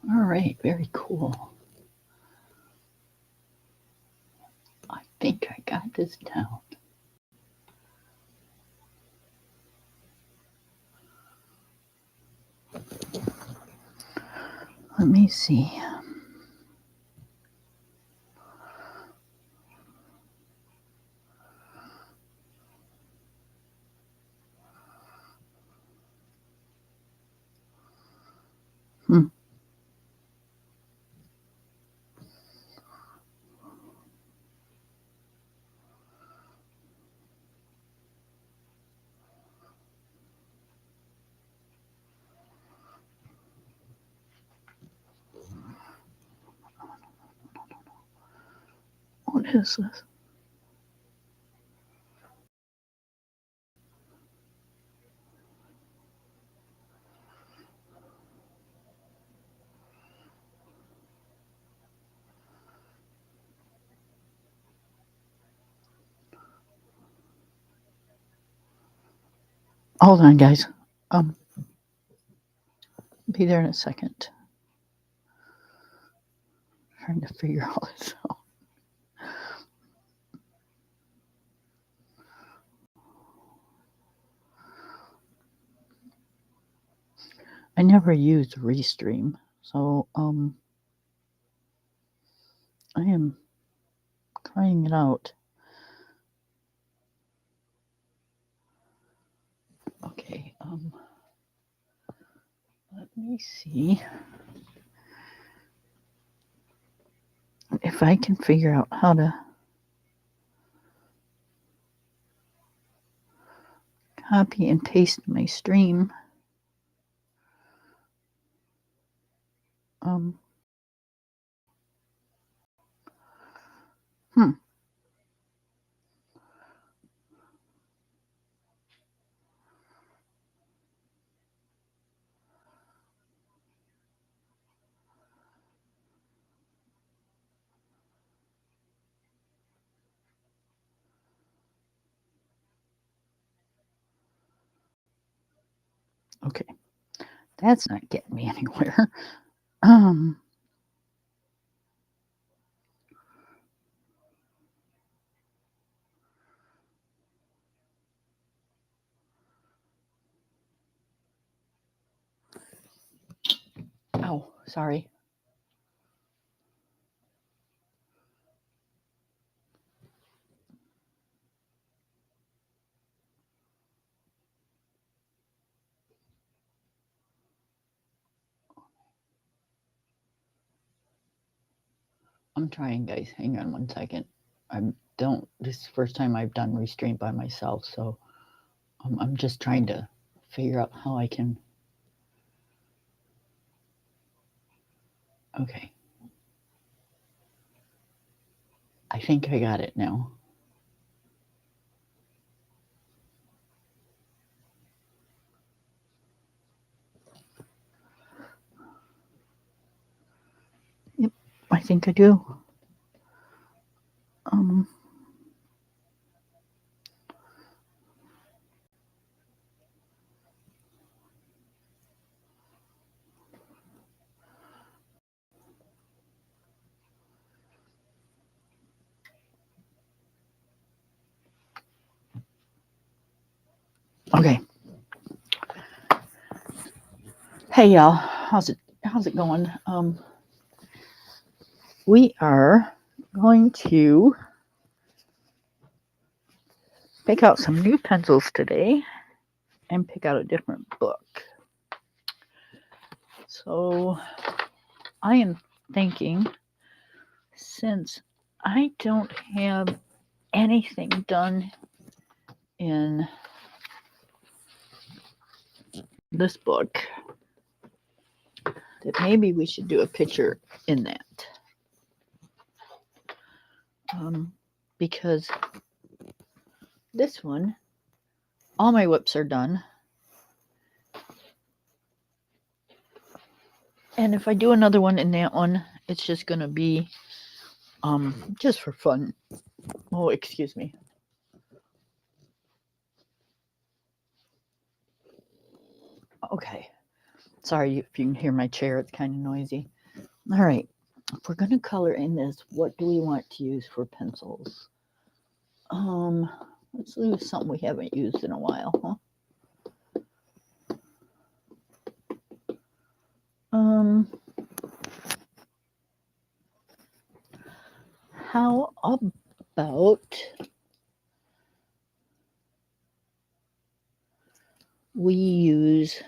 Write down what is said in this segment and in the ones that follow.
All right, very cool. I think I got this down. Let me see. Hmm. What is this? Hold on, guys. Be there in a second. Trying to figure all this out. I never used Restream, so I am trying it out. Okay, let me see if I can figure out how to copy and paste my stream. Hmm. Okay, that's not getting me anywhere. Oh, sorry. I'm trying, guys. Hang on one second. This is the first time I've done Restream by myself, so I'm just trying to figure out how I can. Okay. I think I got it now. Yep, I think I do. Okay. Hey y'all, how's it going? We are going to pick out some new pencils today and pick out a different book. So I am thinking, since I don't have anything done in this book, that maybe we should do a picture in that. Because this one, all my whips are done. And if I do another one in that one, it's just going to be just for fun. Oh, excuse me. Okay. Sorry if you can hear my chair. It's kind of noisy. All right, if we're going to color in this, what do we want to use for pencils? Let's use something we haven't used in a while, huh? How about we use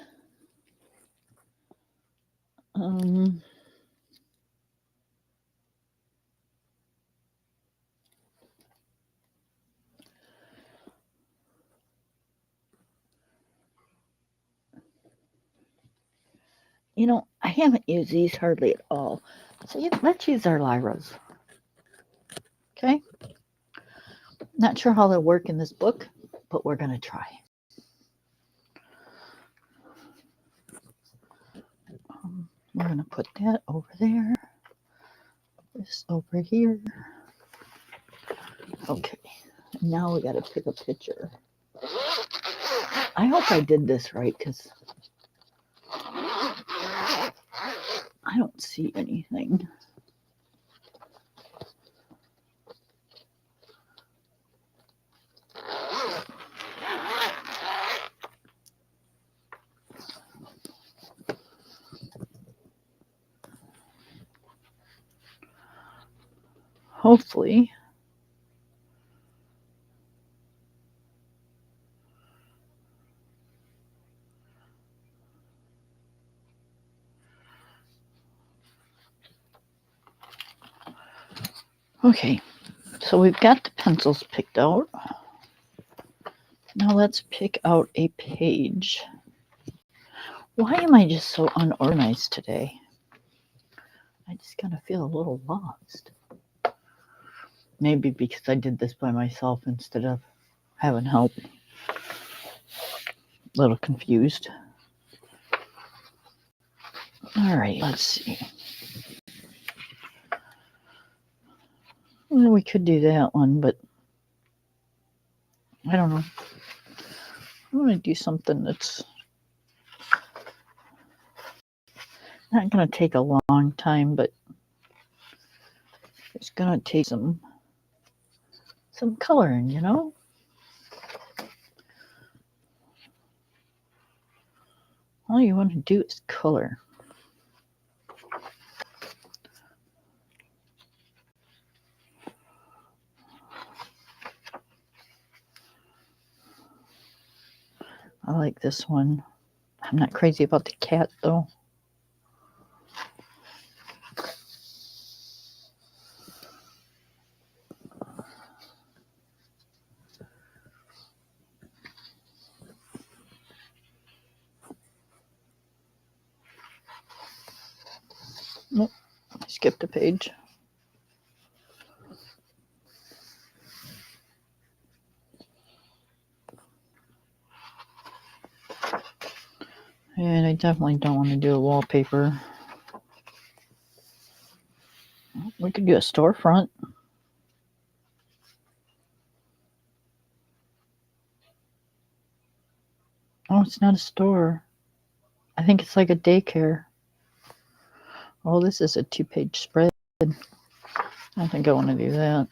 you know, I haven't used these hardly at all. So let's use our Lyras. Okay? Not sure how they'll work in this book, but we're going to try. We're going to put that over there. This over here. Okay. Now we got to pick a picture. I hope I did this right because I don't see anything. Hopefully. Okay, so we've got the pencils picked out. Now let's pick out a page. Why am I just so unorganized today? I just kind of feel a little lost. Maybe because I did this by myself instead of having help. A little confused. All right, let's see. Well, we could do that one, but I don't know. I want to do something that's not going to take a long time, but it's going to take some coloring, you know? All you want to do is color. I like this one. I'm not crazy about the cat, though. Nope, I skipped a page. And I definitely don't want to do a wallpaper. We could do a storefront. Oh, it's not a store. I think it's like a daycare. Oh, this is a 2-page spread. I think I want to do that.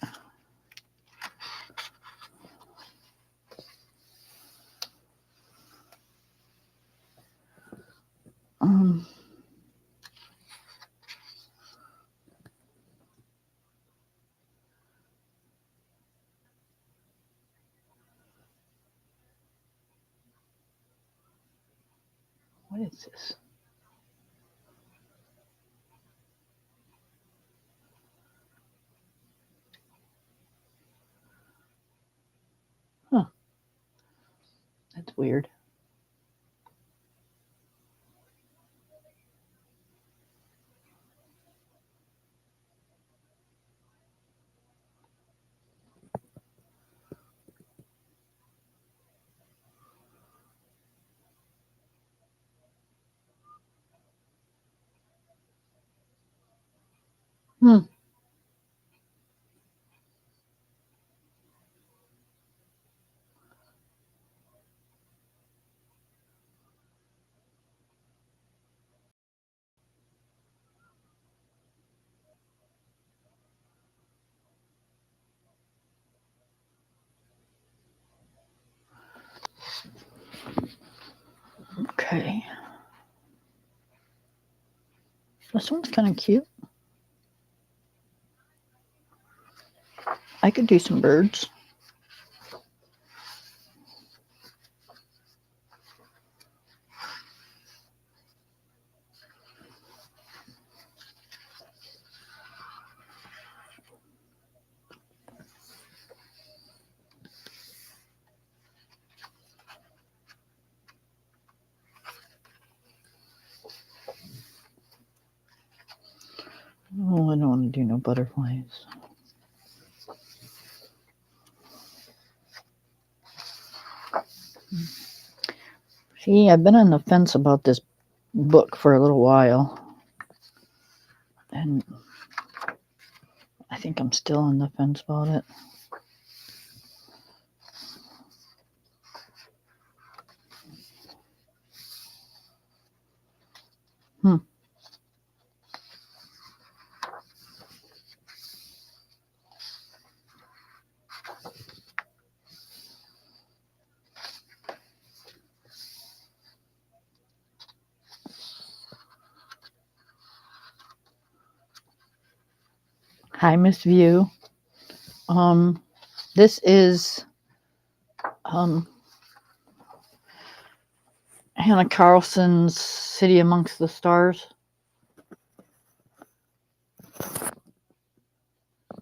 What is this? Huh. That's weird. Hmm. Okay. This one's kind of cute. I could do some birds. Oh, I don't want to do no butterflies. See, I've been on the fence about this book for a little while. And I think I'm still on the fence about it. Hi, Miss View. This is Hannah Carlson's City Amongst the Stars.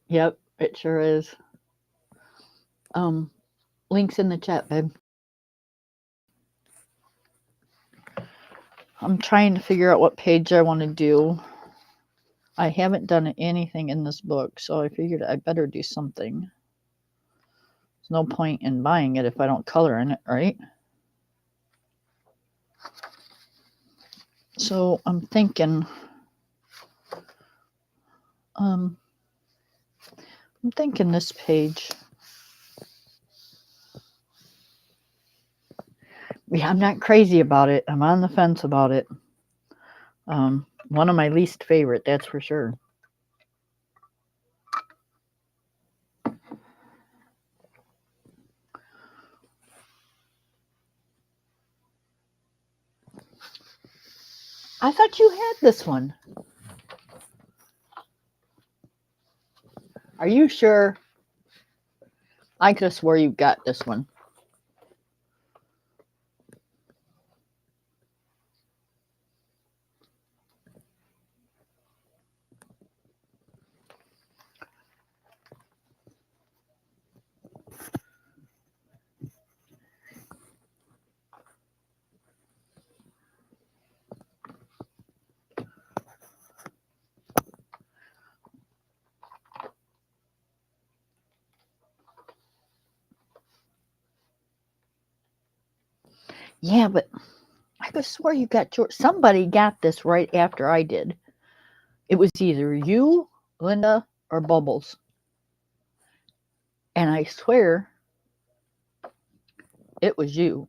Yep, it sure is. Links in the chat, babe. I'm trying to figure out what page I want to do. I haven't done anything in this book, so I figured I better do something. There's no point in buying it if I don't color in it, right? So I'm thinking, this page. Yeah, I'm not crazy about it. I'm on the fence about it. One of my least favorite, that's for sure. I thought you had this one. Are you sure? I could have swore you got this one. Yeah, but I could have swore you got yours. Somebody got this right after I did. It was either you, Linda, or Bubbles. And I swear it was you.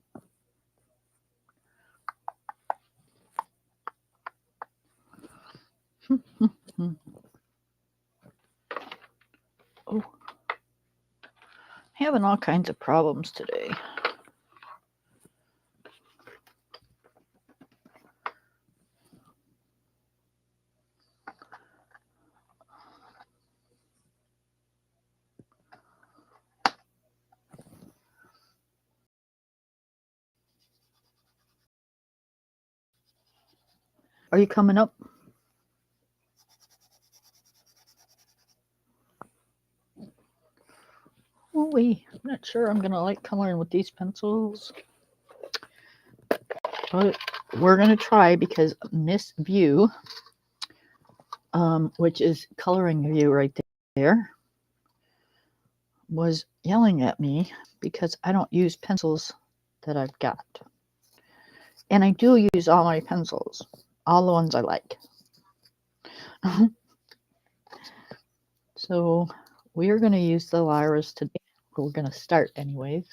Oh, having all kinds of problems today. Are you coming up? Oh, I'm not sure I'm gonna like coloring with these pencils, but we're gonna try because Miss View, which is coloring view right there, was yelling at me because I don't use pencils that I've got. And I do use all my pencils, all the ones I like. So we are going to use the Lyras today. We're going to start anyways.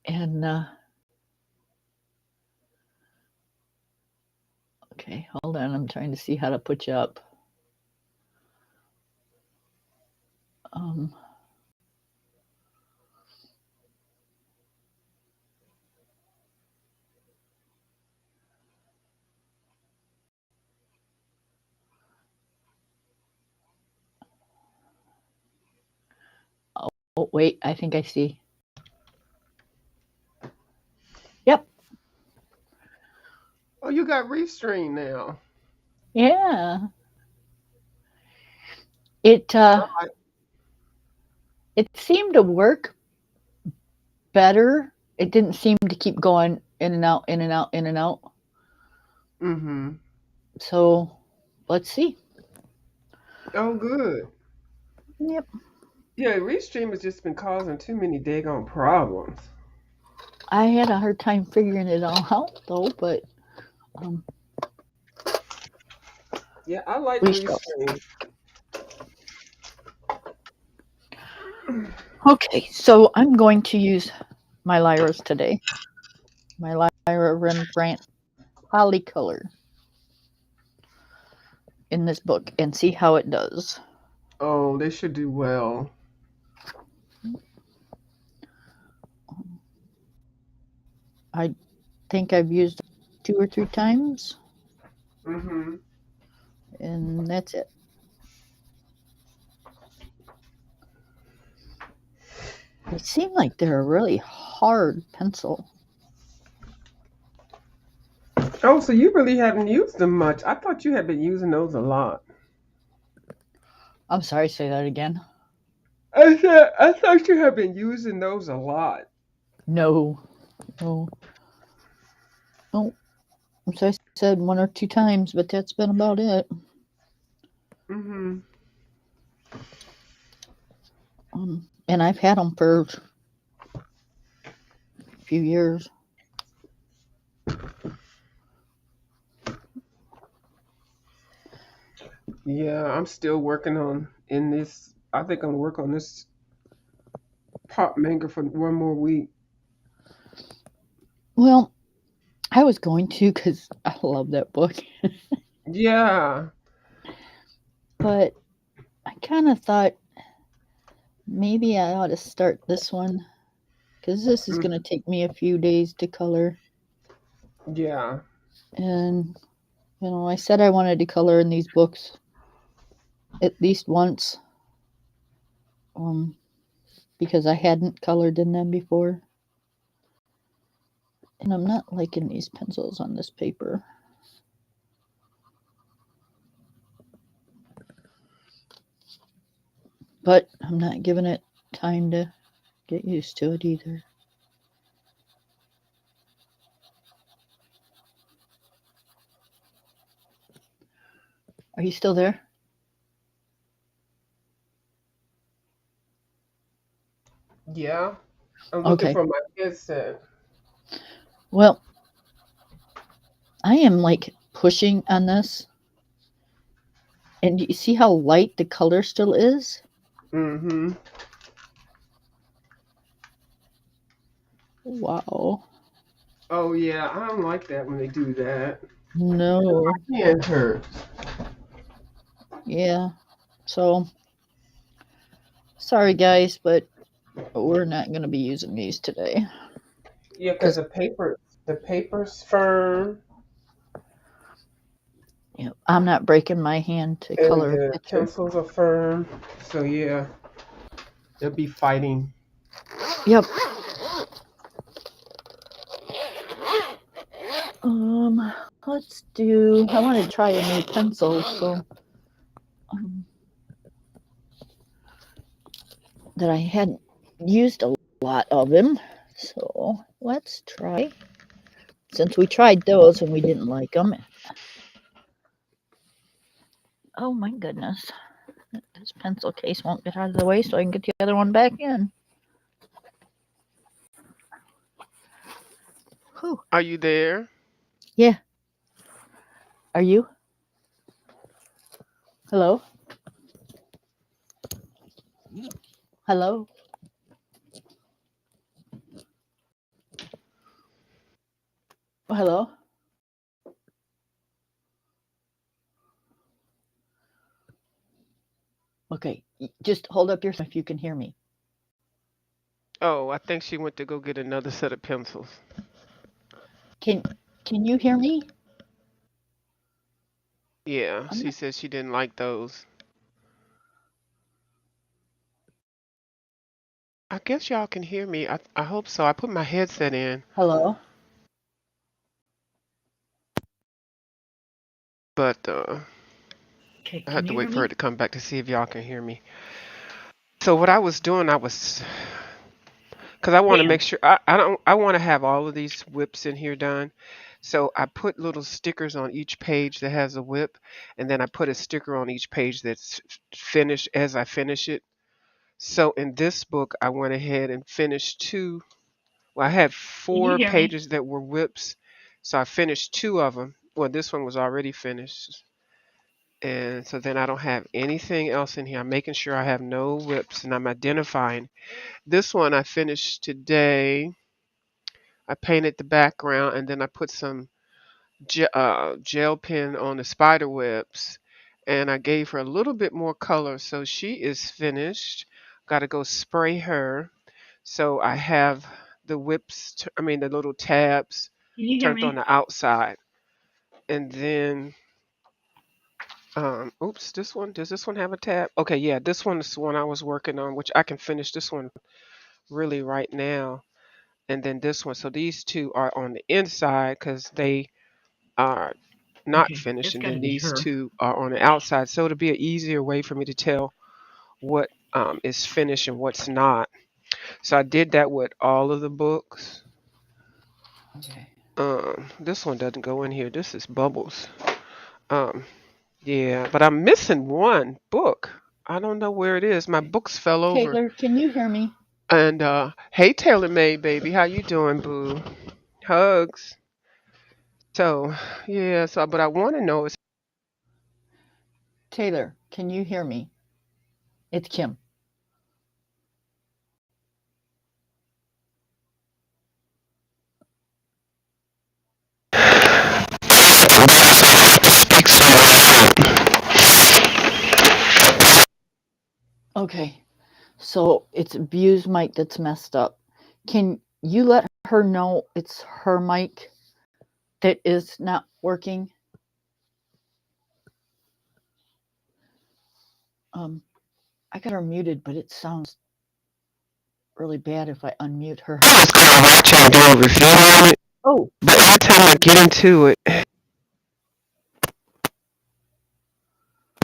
And okay, hold on. I'm trying to see how to put you up. wait, I think I see. Yep. Oh, you got Restream now. Yeah. It I, it seemed to work better. It didn't seem to keep going in and out, in and out, in and out. mm-hmm. So let's see. Oh, good. Yep. Yeah, Restream has just been causing too many daggone problems. I had a hard time figuring it all out though, but um, Yeah, I like we shall. Restream. Okay, so I'm going to use my Lyras today. My Lyra Rembrandt Polycolor in this book and see how it does. Oh, they should do well. I think I've used it 2 or 3 times, Mm-hmm. and that's it. They seem like they're a really hard pencil. Oh, so you really haven't used them much. I thought you had been using those a lot. I'm sorry, say that again. I thought you had been using those a lot. No, no, no. So I said 1 or 2 times, but that's been about it. Mm-hmm. And I've had them for a few years. Yeah, I'm still working on in this. I think I'm gonna work on this pop manga for one more week. Well, I was going to because I love that book, Yeah. but I kind of thought maybe I ought to start this one because this is Mm, going to take me a few days to color. yeah. And, I said I wanted to color in these books at least once um, because I hadn't colored in them before. And I'm not liking these pencils on this paper. But I'm not giving it time to get used to it either. Are you still there? Yeah. I'm looking Okay. for my headset. Well, I am like pushing on this. And you see how light the color still is? Mm-hmm. Wow. Oh yeah, I don't like that when they do that. No. My hand hurts. Yeah. So, sorry guys, but we're not going to be using these today. Yeah, because Because the paper's firm I'm not breaking my hand to and color a the picture. pencils are firm. So yeah, they'll be fighting. Yep. Um, let's do. I want to try a new pencil, so um, that I hadn't used a lot of them. So let's try. Since we tried those and we didn't like them. Oh my goodness. This pencil case won't get out of the way so I can get the other one back in. Whew. Are you there? Yeah. Are you? Hello? Hello? Oh, hello? Okay. Just hold up your phone if you can hear me. Oh, I think she went to go get another set of pencils. Can can you hear me? Yeah, I'm she not, said she didn't like those. I guess y'all can hear me. I hope so. I put my headset in, Hello? but Okay, I can have to you hear wait for her me? to come back to see if y'all can hear me. So what I was doing, I was, because I want to make Can. sure I want to have all of these whips in here done. So I put little stickers on each page that has a whip, and then I put a sticker on each page that's finished as I finish it. So in this book, I went ahead and finished two. Well, I had Can you four hear me? pages that were whips, so I finished two of them. Well, this one was already finished, and so then I don't have anything else in here. I'm making sure I have no whips, and I'm identifying. This one I finished today. I painted the background, and then I put some gel pen on the spider webs, and I gave her a little bit more color, so she is finished. Got to go spray her. So I have the whips, I mean the little tabs Can you hear turned on me? the outside, and then oops, this one, does this one have a tab? Okay, yeah, this one is the one I was working on, which I can finish this one really right now, and then this one. So these two are on the inside because they are not Okay, finished, it's and got to then be these her. two are on the outside. So it'll be an easier way for me to tell what is finished and what's not. So I did that with all of the books. Okay. This one doesn't go in here. This is Bubbles. Um, yeah, but I'm missing one book. I don't know where it is. My Okay. books fell over. Taylor, can you hear me? And hey, Taylor May, baby, how you doing, boo? Hugs. So yeah, so but I want to know is Taylor, can you hear me? It's Kim. speak some. Okay. So it's View's mic that's messed up. Can you let her know it's her mic that is not working? Um, I got her muted, but it sounds really bad if I unmute her. I was gonna watch and do a review on it, Oh, but every time I get into it,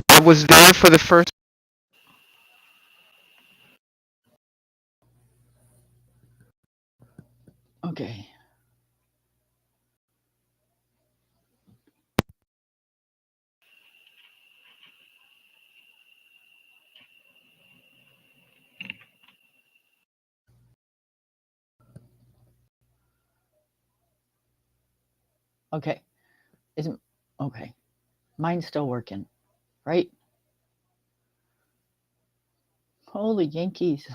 I was there for the first. okay. Okay. Isn't okay. Mine's still working, right? Holy Yankees.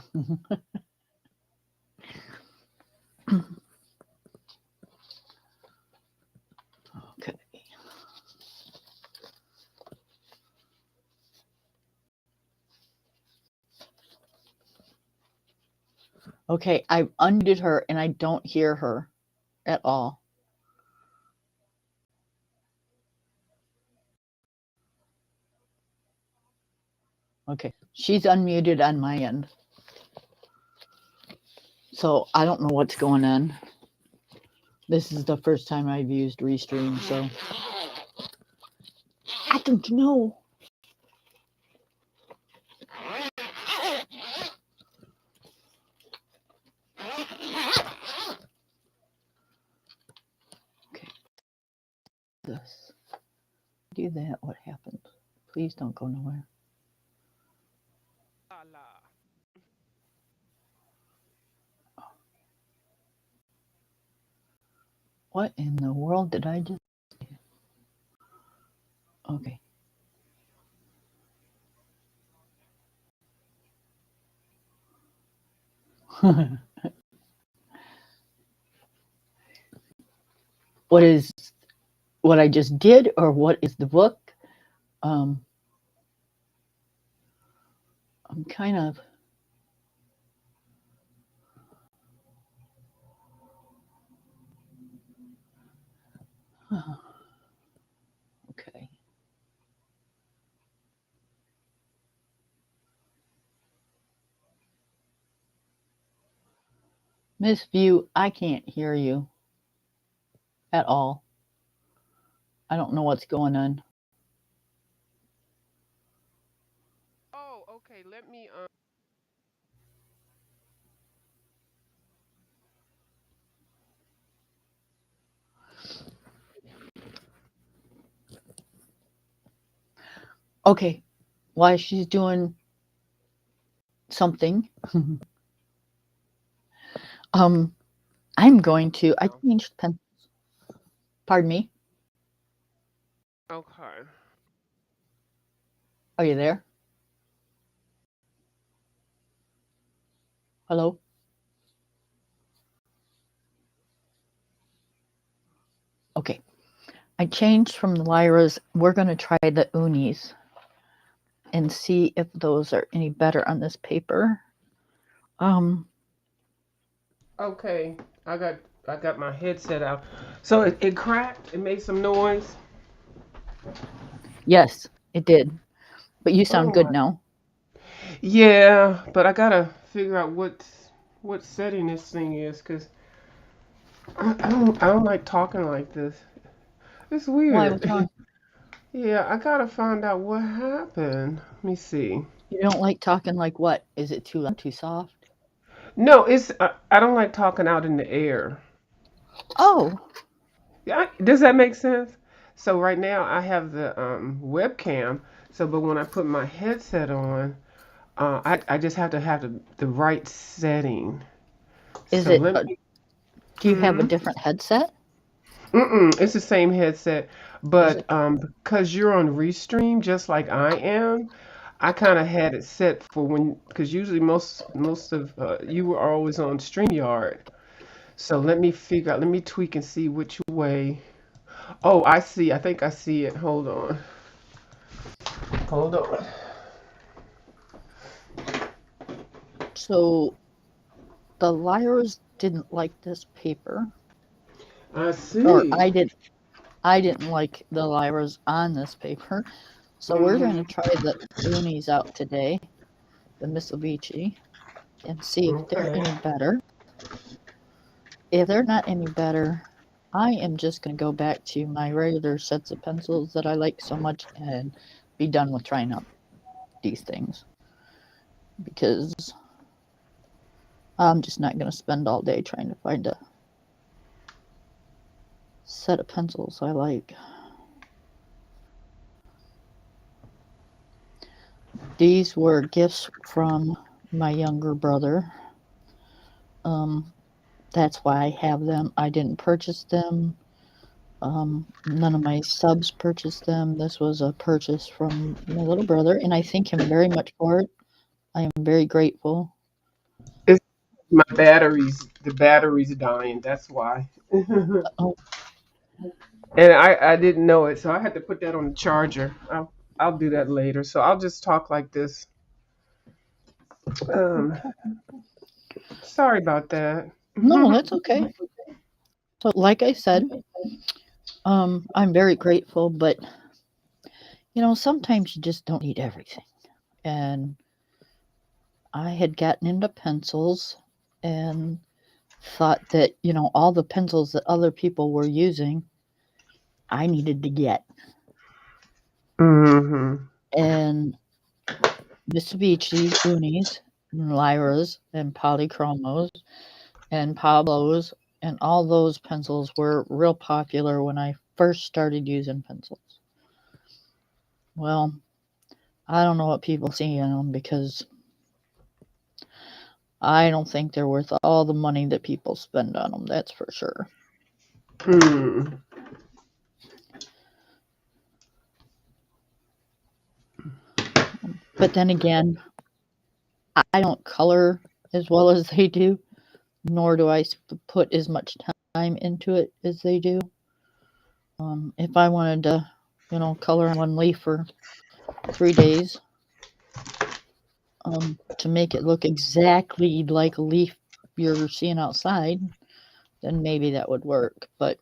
Okay. Okay, I've undid her and I don't hear her at all. Okay, she's unmuted on my end. So I don't know what's going on. This is the first time I've used Restream, so I don't know. Okay, this. Do that, what happened? Please don't go nowhere. What in the world did I just... Okay. What is what I just did, or what is the book? Um, I'm kind of... Okay. Miss View, I can't hear you at all. I don't know what's going on. Oh, okay. Let me. Okay, while she's doing something, um, I'm going to. I No. changed pen. Pardon me. Okay. Are you there? Hello. Okay. I changed from the Lyras. We're going to try the Unis and see if those are any better on this paper. Um, Okay. I got I got my headset out. So it cracked. It made some noise. yes, it did. But you sound Oh good my. now. Yeah, but I gotta figure out what setting this thing is, cause I don't like talking like this. It's Why? weird. What's wrong? Yeah, I gotta find out what happened. Let me see. You don't like talking like what? Is it too loud, too soft? No, it's I don't like talking out in the air. Oh, Yeah, does that make sense? So right now I have the webcam. So, but when I put my headset on, I just have the right setting. is So it? let me. Do you have a Hmm. different headset? It's the same headset, Is it? but because you're on Restream just like I am, I kind of had it set for when because usually most of you were always on StreamYard. So let me figure out. Let me tweak and see which way. Oh, I see. I think I see it. Hold on. Hold on. So the Lyras didn't like this paper, I or see. I didn't like the Lyras on this paper. So we're going to Hmm. try the Unis out today, the Mitsubishi, and see if they're Okay. any better. If they're not any better, I am just going to go back to my regular sets of pencils that I like so much and be done with trying out these things because I'm just not going to spend all day trying to find a set of pencils I like. These were gifts from my younger brother. Um, that's why I have them. I didn't purchase them. None of my subs purchased them. This was a purchase from my little brother, and I thank him very much for it. I am very grateful. It's my batteries. The battery's dying. That's why. And Oh, I didn't know it, so I had to put that on the charger. I'll do that later. So I'll just talk like this. Um, okay. sorry about that. No, that's okay. So, like I said, I'm very grateful, but sometimes you just don't need everything. And I had gotten into pencils and thought that, all the pencils that other people were using, I needed to get. Hmm. And Mitsubishi Unis, and Lyras, and Polychromos, and Pablos, and all those pencils were real popular when I first started using pencils. Well, I don't know what people see in them because I don't think they're worth all the money that people spend on them, that's for sure. Hmm. But then again, I don't color as well as they do, nor do I put as much time into it as they do. If I wanted to, color on one leaf for 3 days, to make it look exactly like a leaf you're seeing outside, then maybe that would work. But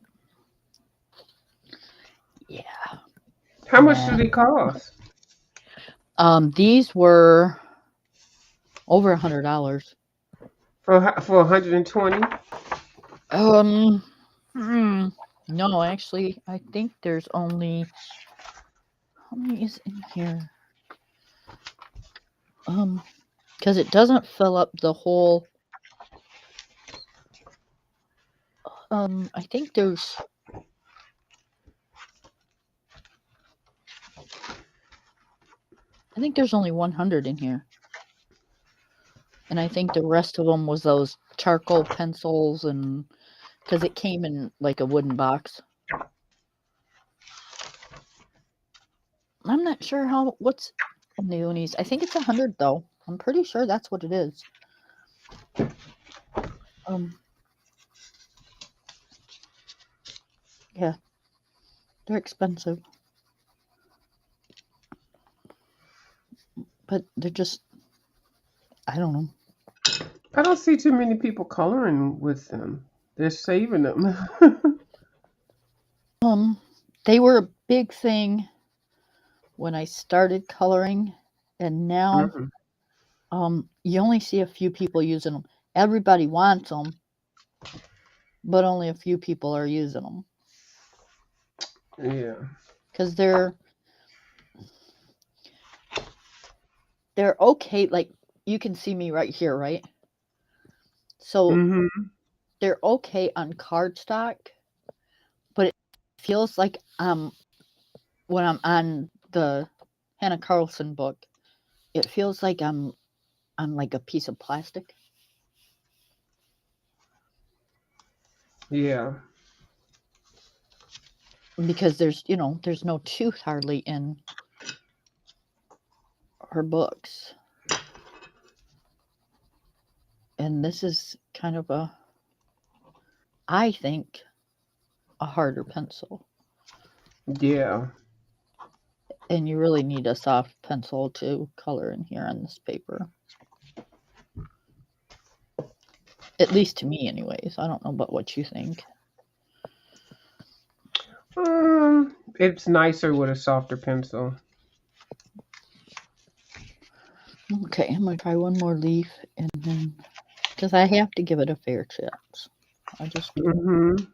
yeah, How much do nah. they cost? These were over $100. For 120. Um, no, actually, I think there's only how many is in here? Because it doesn't fill up the whole. I think there's. I think there's only 100 in here, and I think the rest of them was those charcoal pencils, and because it came in like a wooden box. I'm not sure what's in the unis. I think it's 100 though. I'm pretty sure that's what it is. Yeah, they're expensive, but they're just I don't know. I don't see too many people coloring with them. They're saving them. They were a big thing when I started coloring, and now Mhm. you only see a few people using them. Everybody wants them, but only a few people are using them Yeah. because they're okay. Like you can see me right here, right? So Mhm. they're okay on cardstock, but it feels like when I'm on the Hannah Carlson book, it feels like I'm on like a piece of plastic Yeah. because there's no tooth hardly in her books. And this is kind of I think, a harder pencil. Yeah. And you really need a soft pencil to color in here on this paper. At least to me, anyways. I don't know about what you think. It's nicer with a softer pencil. Okay, I'm gonna try one more leaf, and then because I have to give it a fair chance. I just Mhm.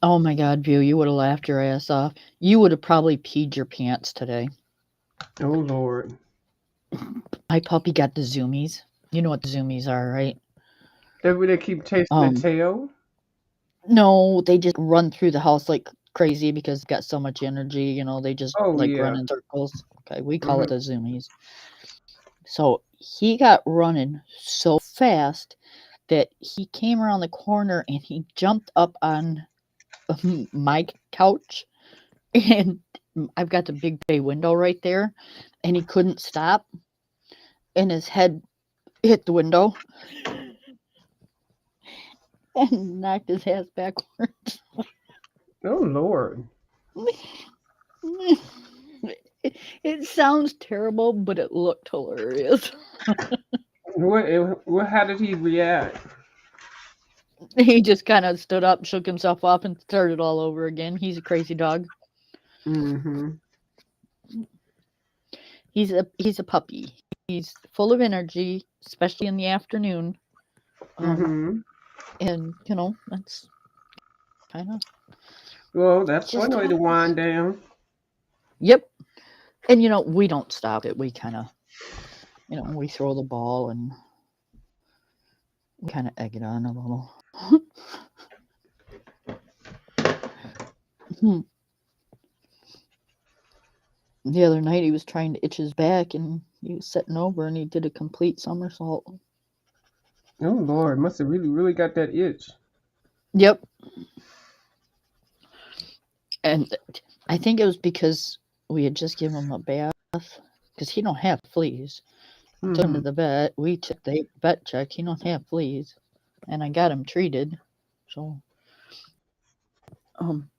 Oh my God, View, you would have laughed your ass off. You would have probably peed your pants today. Oh Lord. My puppy got the zoomies. You know what the zoomies are, right? They keep chasing the Um, tail. no, they just run through the house like crazy because they've got so much energy. They just Oh like run yeah. in circles. Okay, we call it Mhm. the zoomies. So he got running so fast that he came around the corner and he jumped up on my couch. And I've got the big bay window right there, and he couldn't stop, and his head hit the window and knocked his ass backwards. Oh Lord. It sounds terrible, but it looked hilarious. What? How did he react? He just kind of stood up, shook himself off, and started all over again. He's a crazy dog. Mhm. He's a puppy. He's full of energy, especially in the afternoon. Um, Mhm. and that's kind of Well, that's just one way how. to wind down. Yep. And we don't stop it. We kind of we throw the ball and we kind of egg it on a little. Hmm. The other night he was trying to itch his back and he was sitting over and he did a complete somersault. Oh Lord, must have really, really got that itch. Yep. And I think it was because we had just given him a bath because he don't have fleas. I took him to Mhm. the vet. We took the vet check. He don't have fleas, and I got him treated. So, um,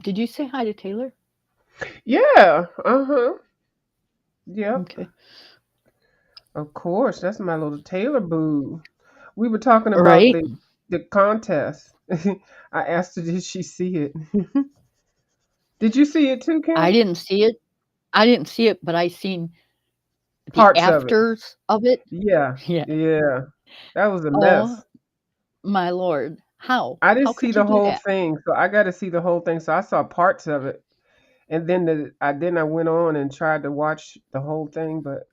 did you say hi to Taylor? Yeah. Uh huh. Yep. Okay. Of course. That's my little Taylor boo. We were talking about Right. the the contest. I asked her, did she see it? Did you see it too, I Kim? didn't see it. I didn't see it, but I seen the Parts of it. afters of it. Yeah, Yeah. yeah. That was a Oh mess. my lord. How? I didn't How see could you the do whole that? thing, so I got to see the whole thing. So I saw parts of it, and then I went on and tried to watch the whole thing, but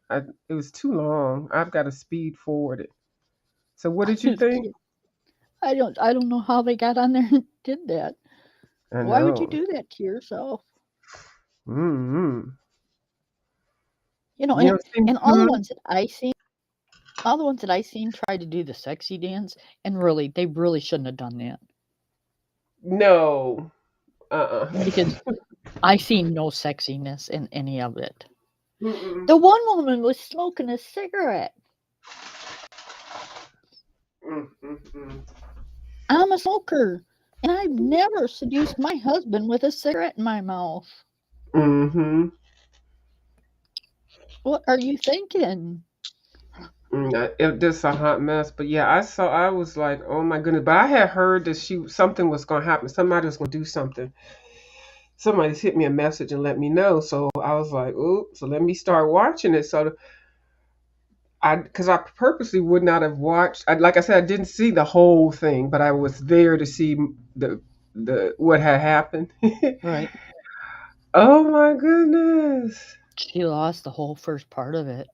it was too long. I've got to speed forward it. So what did you think? I don't know how they got on there and did that. I Why would you know. do that to yourself? Mm-hmm. You know, You know, and see, and all the ones that I seen tried to do the sexy dance, and really, they really shouldn't have done that no. Uh-uh. because I seen no sexiness in any of it. Mm-mm. The one woman was smoking a cigarette. Mm-mm. I'm a smoker, and I've never seduced my husband with a cigarette in my mouth. Mm-hmm. What are you thinking? This a hot mess, but yeah, I was like, oh my goodness. But I had heard that something was gonna happen. Somebody was gonna do something. Somebody hit me a message and let me know. So I was like, oh, so let me start watching it. So because I purposely would not have watched. Like I said, I didn't see the whole thing, but I was there to see the what had happened. Right. Oh my goodness. She lost the whole first part of it.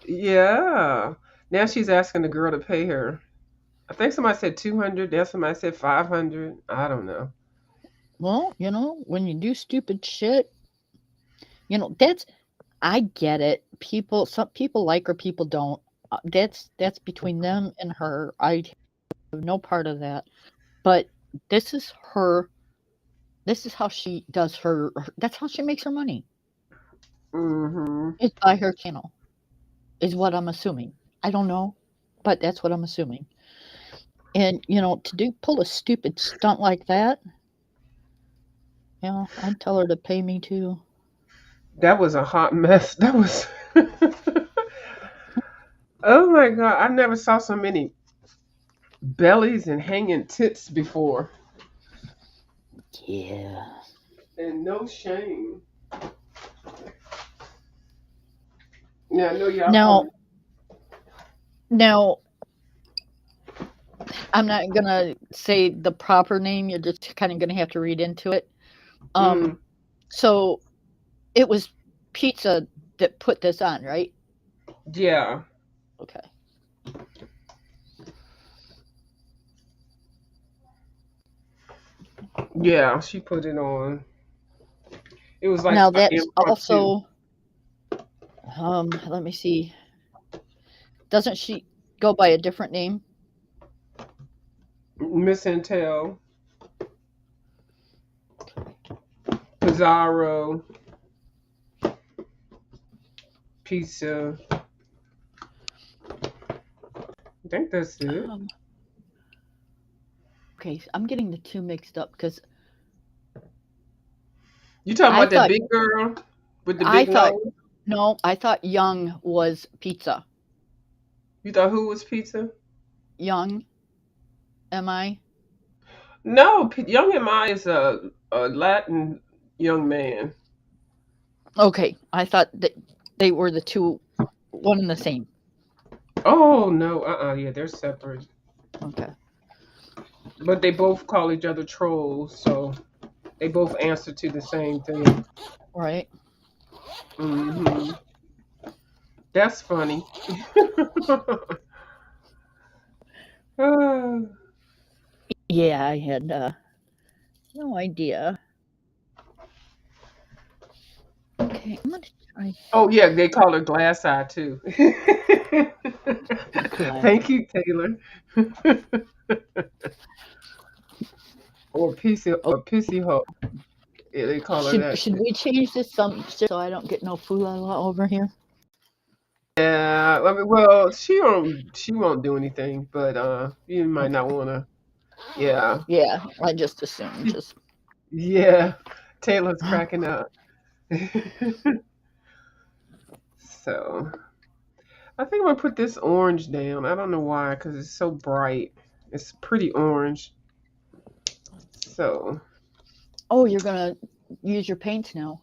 Yeah. Now she's asking the girl to pay her. I think somebody said 200. Then somebody said 500. I don't know. Well, when you do stupid shit, that's I get it. Some people like her, people don't. That's between them and her. I have no part of that. But this is her. This is how she does That's how she makes her money. Hmm. Is by her channel. Is what I'm assuming. I don't know, but that's what I'm assuming. And to pull a stupid stunt like that, I'd tell her to pay me too. That was a hot mess. That was. Oh my God. I never saw so many bellies and hanging tits before. Yeah. And no shame. Yeah, I know y'all Now, probably. now I'm not gonna say the proper name. You're just kind of gonna have to read into it. Mm, So it was pizza that put this on, right? yeah. Okay. Yeah, she put it on. It was like Now an that's impromptu. also let me see. Doesn't she go by a different name? Miss Intel, Pizarro, Pizza. I think that's it. Um, okay, I'm getting the two mixed up because You talking I about that thought big girl with the I big thought nose? no, I thought Young was pizza. You thought who was Pizza? Young, am I? No, Young and I is a Latin young man. Okay, I thought that they were the two, one and the same. Oh no, yeah, they're separate. Okay, But they both call each other trolls, so they both answer to the same thing. right. Hmm. That's funny. Ah. Yeah, I had no idea. Okay, I'm gonna try Oh yeah, they call her Glass Eye too. glass. Thank you, Taylor. Or Oh, pissy hoe. Yeah, they call her that should too. we change this some so I don't get no foolala over here? Yeah, I mean, well, she won't do anything, but you might Okay. not wanna. Yeah, Yeah, I just assumed. Just yeah. Taylor's cracking up. So I think I'm gonna put this orange down. I don't know why, because it's so bright. It's pretty orange. So Oh, you're gonna use your paints now.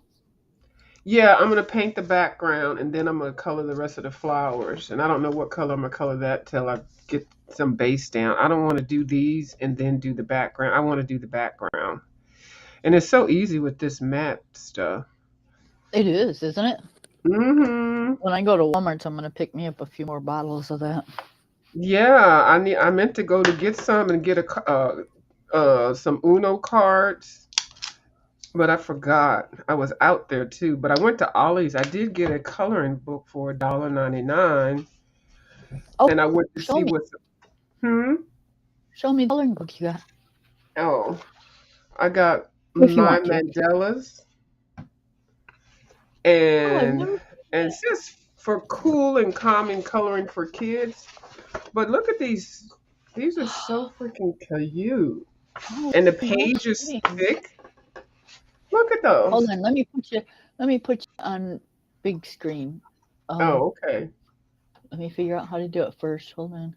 yeah, I'm gonna paint the background and then I'm gonna color the rest of the flowers. And I don't know what color I'm gonna color that till I get some base down. I don't want to do these and then do the background. I want to do the background. And it's so easy with this matte stuff. It is, isn't it? Hmm. When I go to Walmart, I'm gonna pick me up a few more bottles of that. Yeah, I meant to go to get some and get some Uno cards, but I forgot. I was out there too. But I went to Ollie's. I did get a coloring book for $1.99, Oh, and I went to show see me, what's. Hmm. show me the coloring book you got, Oh, I got if you my want to. Mandelas, Oh, I've and never. it's just for cool and calming coloring for kids. But look at these. These are so freaking cute. Oh, And the no page is kidding. thick. Look at Hold those. on, let me put you. Let me put you on big screen. Um, Oh, okay. let me figure out how to do it first. Hold on.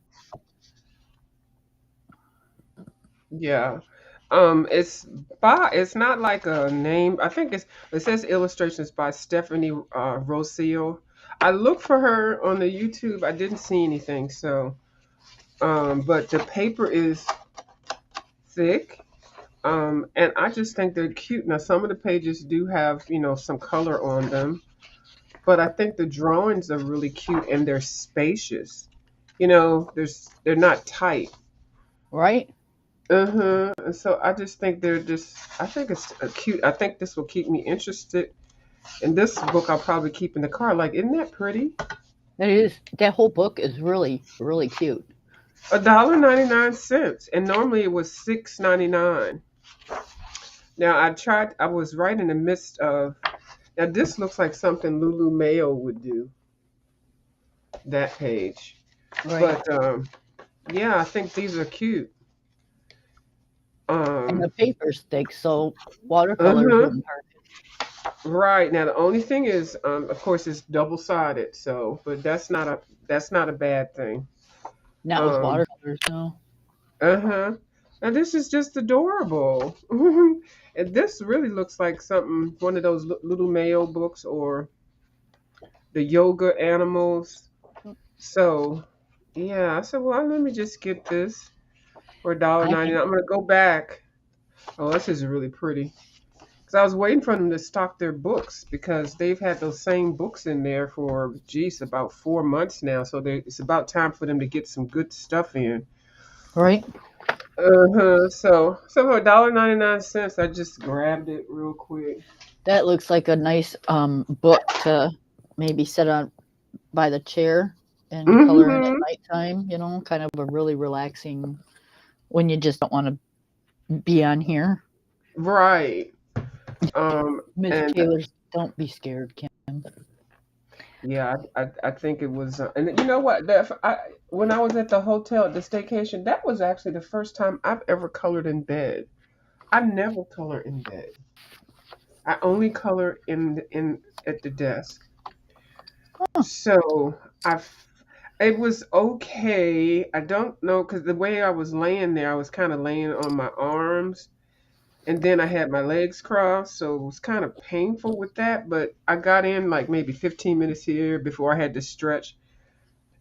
Yeah. It's not like a name. I think it says illustrations by Stephanie Rosil. I looked for her on the YouTube. I didn't see anything. So, but the paper is thick. And I just think they're cute. Now, some of the pages do have, some color on them, but I think the drawings are really cute and they're spacious. They're not tight. Right? Uh-huh. And so I just think I think it's cute. I think this will keep me interested. And this book I'll probably keep in the car. Like, isn't that pretty? That is. That whole book is really, really cute. $1.99. And normally it was $6.99. Now I was right in the midst of now this looks like something Lulu Mayo would do, that page. Right. But yeah, I think these are cute. And the Um paper's thick, so watercolors uh-huh. wouldn't hurt. Right. Now the only thing is, of course, it's double sided. So, but that's not a bad thing. Not with Um. watercolors, no. Uh huh. Now this is just adorable, and this really looks like something one of those little Mayo books or the yoga animals. So, yeah. I said, well, let me just get this for a dollar I ninety think nine. I'm gonna go back. Oh, this is really pretty. Because I was waiting for them to stock their books because they've had those same books in there for, geez, about 4 months now. So it's about time for them to get some good stuff in. right. Uh-huh. So for $1.99, I just grabbed it real quick. That looks like a nice book to maybe sit on by the chair and color in at Mm-hmm. nighttime. Kind of a really relaxing when you just don't want to be on here. Right. Miss And Taylor's Don't Be Scared, Kim. yeah, I think it was, and you know what? When I was at the hotel at the staycation, that was actually the first time I've ever colored in bed. I never color in bed. I only color in at the desk. Huh, So it was okay. I don't know because the way I was laying there, I was kind of laying on my arms, and then I had my legs crossed, so it was kind of painful with that. But I got in like maybe 15 minutes here before I had to stretch.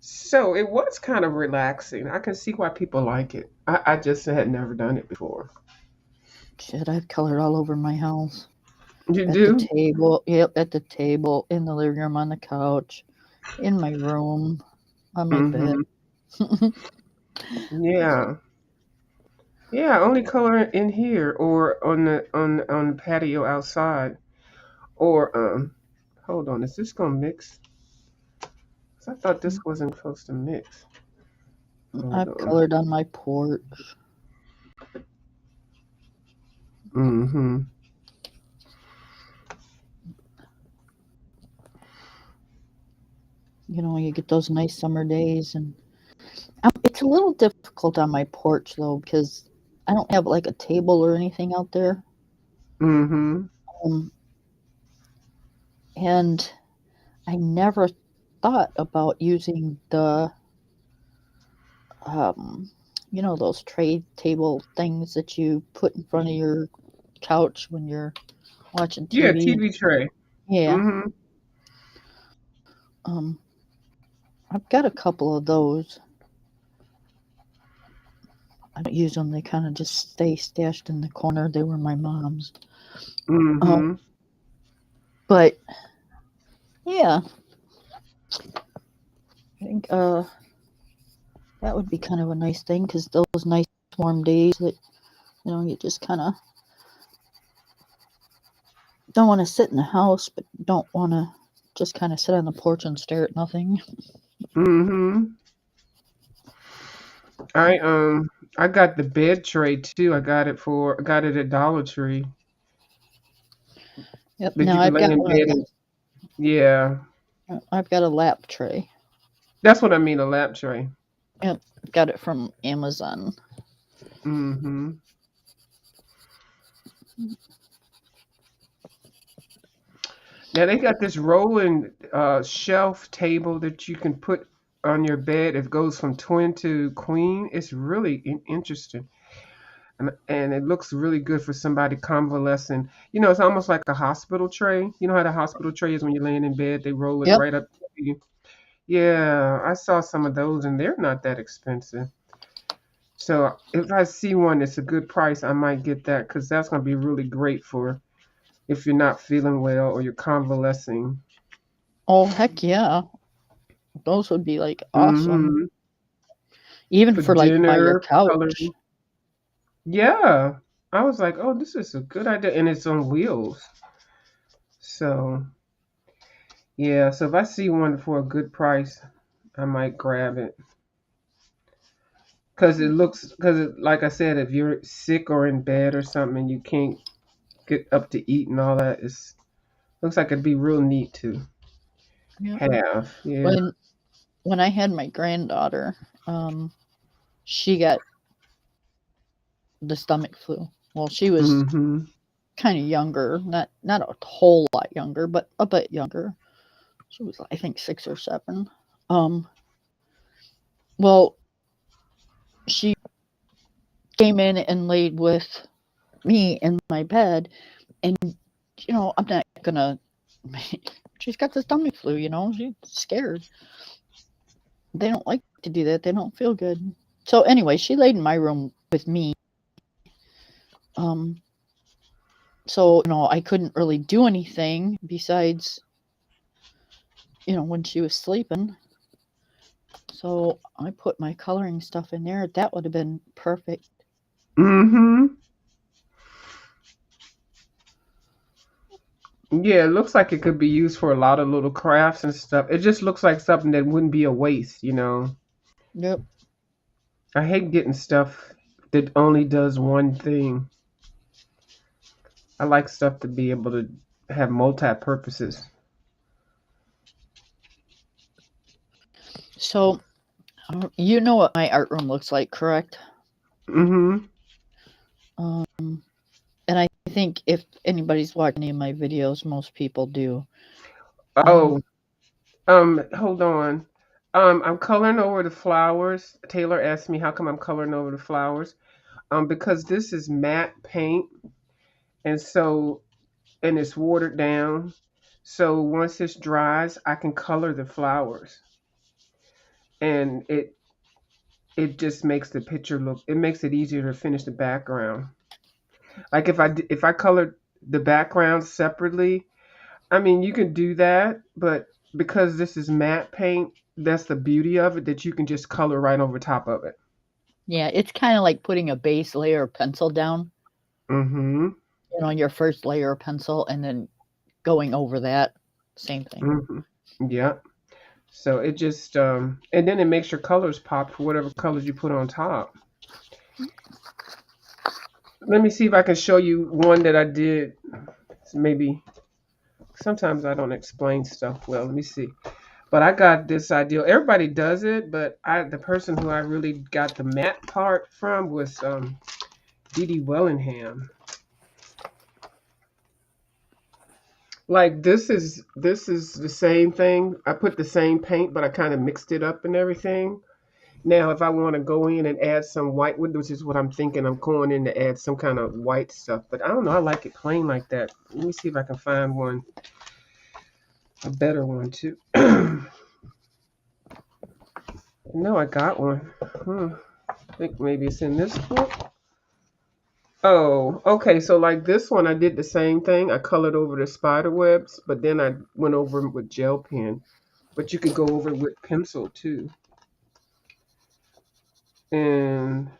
So it was kind of relaxing. I can see why people like it. I just had never done it before. shit, I've colored all over my house. You At the do? table, yep, at the table, in the living room, on the couch, in my room, on my bed. Mm-hmm. Yeah. Yeah, only color in here or on the patio outside. Or hold on, is this gonna mix? 'Cause I thought this wasn't supposed to mix. Hold I've on. colored on my porch. Mm-hmm. You get those nice summer days, and it's a little difficult on my porch though because I don't have like a table or anything out there. Mm-hmm. Um, and I never thought about using the um, You know those tray table things that you put in front of your couch when you're watching Yeah, TV? TV tray. Yeah. Mm-hmm. Um, I've got a couple of those. I don't use them. They kind of just stay stashed in the corner. They were my mom's. Um, Mm-hmm. but yeah, I think that would be kind of a nice thing because those nice warm days that you just kind of don't want to sit in the house, but don't want to just kind of sit on the porch and stare at nothing. Mm-hmm. I got the bed tray too. I got it at Dollar Tree. Yep. That Now you can I've lay got in one of bed those. and yeah. I've got a lap tray. That's what I mean, a lap tray. Yep. Got it from Amazon. Mm-hmm. Now they got this rolling shelf table that you can put on your bed. It goes from twin to queen. It's really interesting. And it looks really good for somebody convalescing. You know, it's almost like a hospital tray. You know how the hospital tray is when you're laying in bed, they roll it Yep. right up to you. Yeah, I saw some of those and they're not that expensive. So if I see one that's a good price, I might get that because that's going to be really great for if you're not feeling well or you're convalescing. Oh heck yeah, those would be like awesome. Hmm. Even For for like by your dinner, for couch. coloring. Yeah. I was like, oh, this is a good idea. And it's on wheels. So, yeah. So if I see one for a good price, I might grab it. Like I said, if you're sick or in bed or something and you can't get up to eat and all that, it's looks like it'd be real neat to Yep. have. Yeah. When when I had my granddaughter, um, she got the stomach flu. Well, she was Mm-hmm. kind of younger, not a whole lot younger, but a bit younger. She was, I think, 6 or 7. Um, well, she came in and laid with me in my bed, and I'm not gonna. She's got the stomach flu. She's scared. They don't like to do that. They don't feel good. So anyway, she laid in my room with me. Um, so I couldn't really do anything besides when she was sleeping. So I put my coloring stuff in there. That would have been perfect. Mm-hmm. Yeah, it looks like it could be used for a lot of little crafts and stuff. It just looks like something that wouldn't be a waste, you know. Yep. I hate getting stuff that only does one thing. I like stuff to be able to have multi purposes. So you know what my art room looks like, correct? Mm-hmm. Um, and I think if anybody's watched any of my videos, most people do. Um, Oh, hold on. I'm coloring over the flowers. Taylor asked me how come I'm coloring over the flowers. Because this is matte paint, and and it's watered down. So once this dries, I can color the flowers, and it just makes the picture look. It makes it easier to finish the background. Like if I colored the background separately, I mean you can do that, but because this is matte paint, that's the beauty of it that you can just color right over top of it. yeah, it's kind of like putting a base layer of pencil down. Mm-hmm. Your first layer of pencil, and then going over that. Same thing. Mm-hmm. Yeah. So it just and then it makes your colors pop for whatever colors you put on top. Let me see if I can show you one that I did. Maybe sometimes I don't explain stuff well. Let me see. But I got this idea. Everybody does it, but the person who I really got the matte part from was Dee Dee Wellingham. Like this is the same thing. I put the same paint, but I kind of mixed it up and everything. Now, if I want to go in and add some white, which is what I'm thinking, I'm going in to add some kind of white stuff. But I don't know. I like it plain like that. Let me see if I can find one, a better one too. No, I got one. I think maybe it's in this book. Oh, okay. So like this one, I did the same thing. I colored over the spider webs, but then I went over 'em with gel pen. But you could go over it with pencil too. And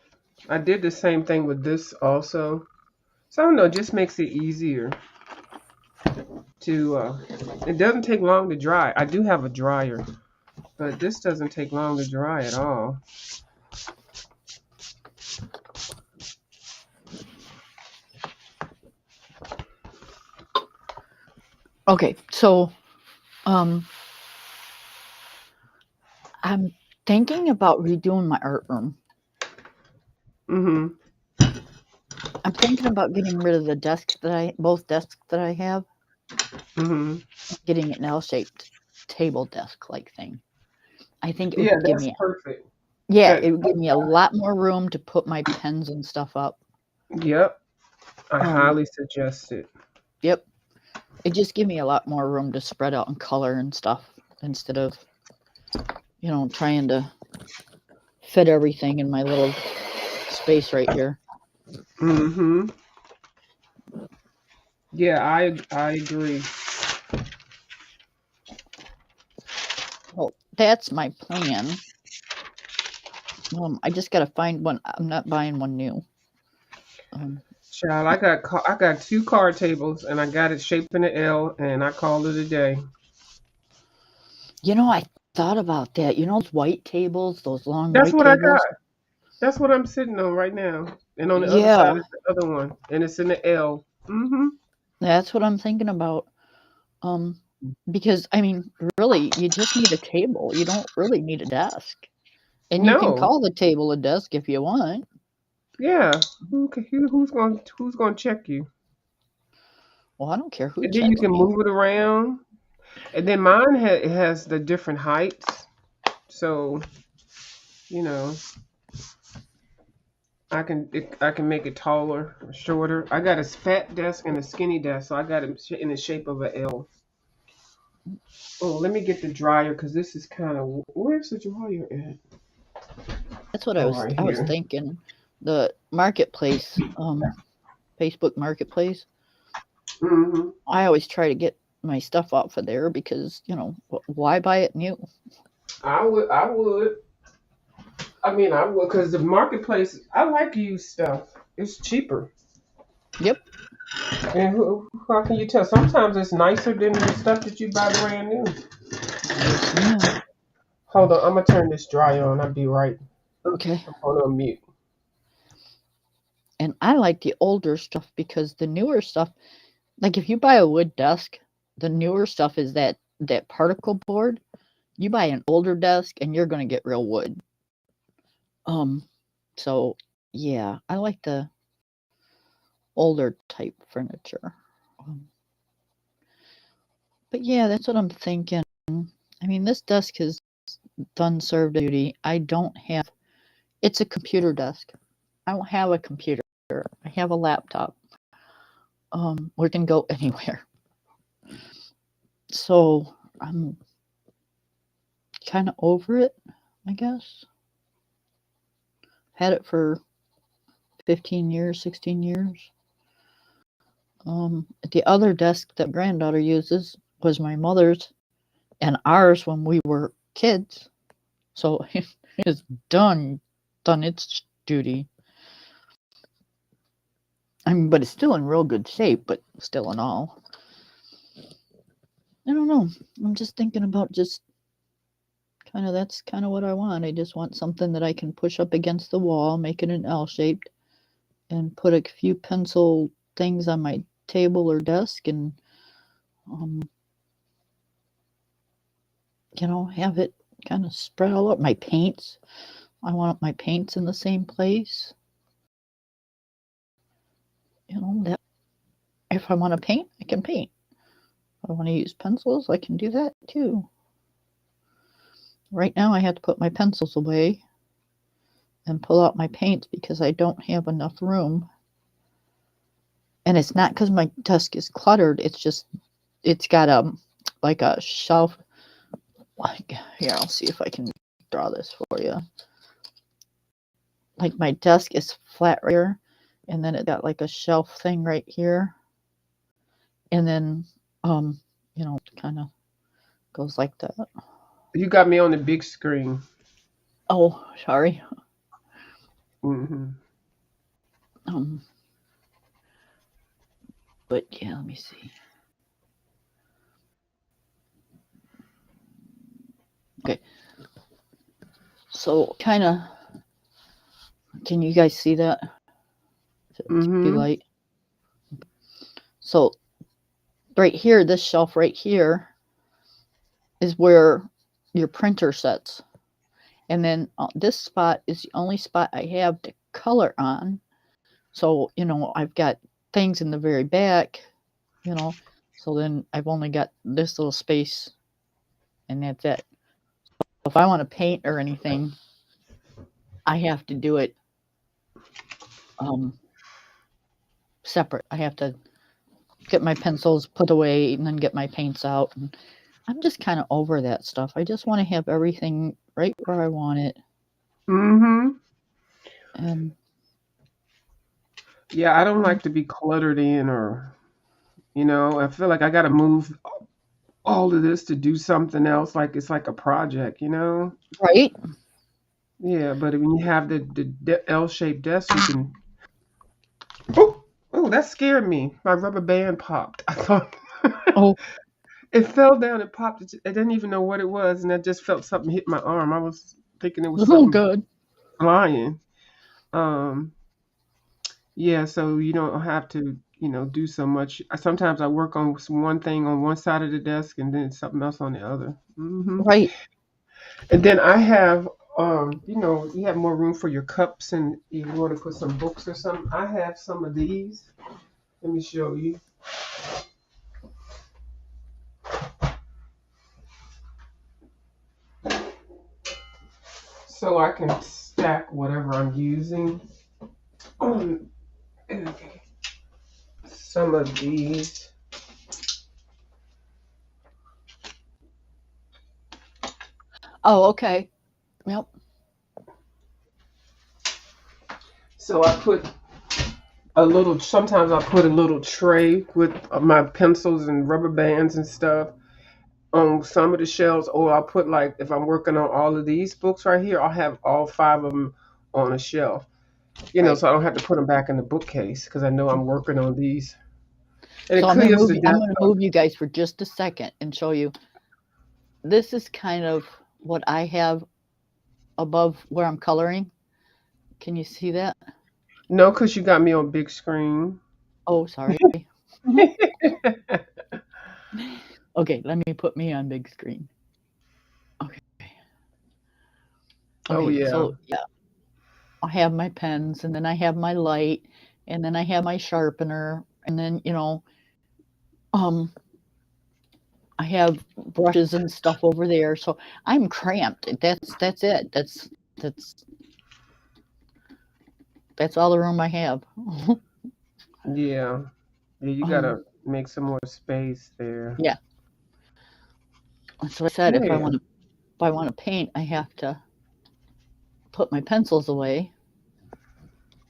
I did the same thing with this also. So I don't know, it just makes it easier to. It doesn't take long to dry. I do have a dryer, but this doesn't take long to dry at all. Okay, so um, I'm thinking about redoing my art room. Mm-hmm. I'm thinking about getting rid of the desks both desks that I have, Mm-hmm. getting an L-shaped table desk like thing. I think it Yeah, would give that's me, perfect. yeah, That. it would give me a lot more room to put my pens and stuff up. Yep. I Um, highly suggest it. yep, it just give me a lot more room to spread out and color and stuff instead of, trying to fit everything in my little space right here. Mm-hmm. Yeah, I agree. Well, that's my plan. I just gotta find one. I'm not buying one new. Um, Child, I got two card tables and I got it shaped in an L and I called it a day. I thought about that. Those white tables, those long That's white what I got. tables? That's what I'm sitting on right now. And on the other Yeah, side is the other one. And it's in the L. Mm-hmm. that's what I'm thinking about. Um, because I mean, really, you just need a table. You don't really need a desk. And you can No. call the table a desk if you want. Yeah. Who's gonna check you? Well, I don't care who And then you checks can me. move it around. And then mine it has the different heights. So, you know, I can make it taller or shorter. I got a fat desk and a skinny desk, so I got it in the shape of a L. Oh, let me get the dryer because this is kind of where's the dryer at? That's what Oh, right I was here. thinking. The marketplace, Facebook Marketplace. Hmm. I always try to get my stuff off of there because, why buy it new? I would. I mean, I would because the marketplace. I like used stuff. It's cheaper. Yep. And how can you tell? Sometimes it's nicer than the stuff that you buy brand new. Yes, ma'am. Hold on, I'm gonna turn this dryer on. I'll be right. Okay. I'm on mute. And I like the older stuff because the newer stuff, like if you buy a wood desk, the newer stuff is that particle board. You buy an older desk and you're going to get real wood. Um so yeah, I like the older type furniture. Um, but yeah, that's what I'm thinking. I mean, this desk has done served duty. I don't have it's a computer desk. I don't have a computer. I have a laptop. We can go anywhere. So I'm kind of over it, I guess. Had it for 15 years, 16 years. The other desk that my granddaughter uses was my mother's and ours when we were kids. So it's done its duty. I mean, but it's still in real good shape, but still in all. I don't know. I'm just thinking about just that's kind of what I want. I just want something that I can push up against the wall, make it an L shaped, and put a few pencil things on my table or desk and um, have it kind of spread all up. My paints. I want my paints in the same place. That if I want to paint, I can paint. If I want to use pencils, I can do that too. Right now, I have to put my pencils away and pull out my paints because I don't have enough room. And it's not because my desk is cluttered. It's just it's got like a shelf. Like, here, I'll see if I can draw this for you. Like my desk is flat right here, and then it got like a shelf thing right here, and then kind of goes like that. You got me on the big screen. Oh, sorry. Mm-hmm. But yeah, let me see. Okay. So kind of, can you guys see that? Be Mm-hmm. light. So right here, this shelf right here is where your printer sits. And then this spot is the only spot I have to color on. So, I've got things in the very back, so then I've only got this little space and that's it. If I want to paint or anything, I have to do it separate. I have to get my pencils put away and then get my paints out. And I'm just kind of over that stuff. I just want to have everything right where I want it. Mm-hmm. And Yeah, I don't like to be cluttered in, or I feel like I got to move all of this to do something else. Like it's like a project. right. Yeah, but when you have the L-shaped desk, you can. Oh, oh, that scared me. My rubber band popped. I thought Oh, it fell down and popped. I didn't even know what it was, and I just felt something hit my arm. I was thinking it was oh, something good. flying. Um, yeah, so you don't have to, do so much. Sometimes I work on one thing on one side of the desk and then something else on the other. Right. And then I have, you have more room for your cups, and you want to put some books or something. I have some of these. Let me show you. So I can stack whatever I'm using on some of these. Oh, okay. Yep. So I put sometimes I put a little tray with my pencils and rubber bands and stuff on some of the shelves, or I'll put, like, if I'm working on all of these books right here, I'll have all five of them on a shelf, Right. so I don't have to put them back in the bookcase because I know I'm working on these. And it So I'm gonna clears move the you. I'm desk gonna up. move you guys for just a second and show you. This is kind of what I have above where I'm coloring. Can you see that? No, because you got me on big screen. Oh, sorry. Okay, let me put me on big screen. Okay. Oh, Okay, yeah. so yeah, I have my pens and then I have my light and then I have my sharpener and then, um I have brushes and stuff over there. So I'm cramped. That's it. That's that's all the room I have. Yeah. Yeah, you got um to make some more space there. yeah. So I said Yeah. if I want to paint, I have to put my pencils away.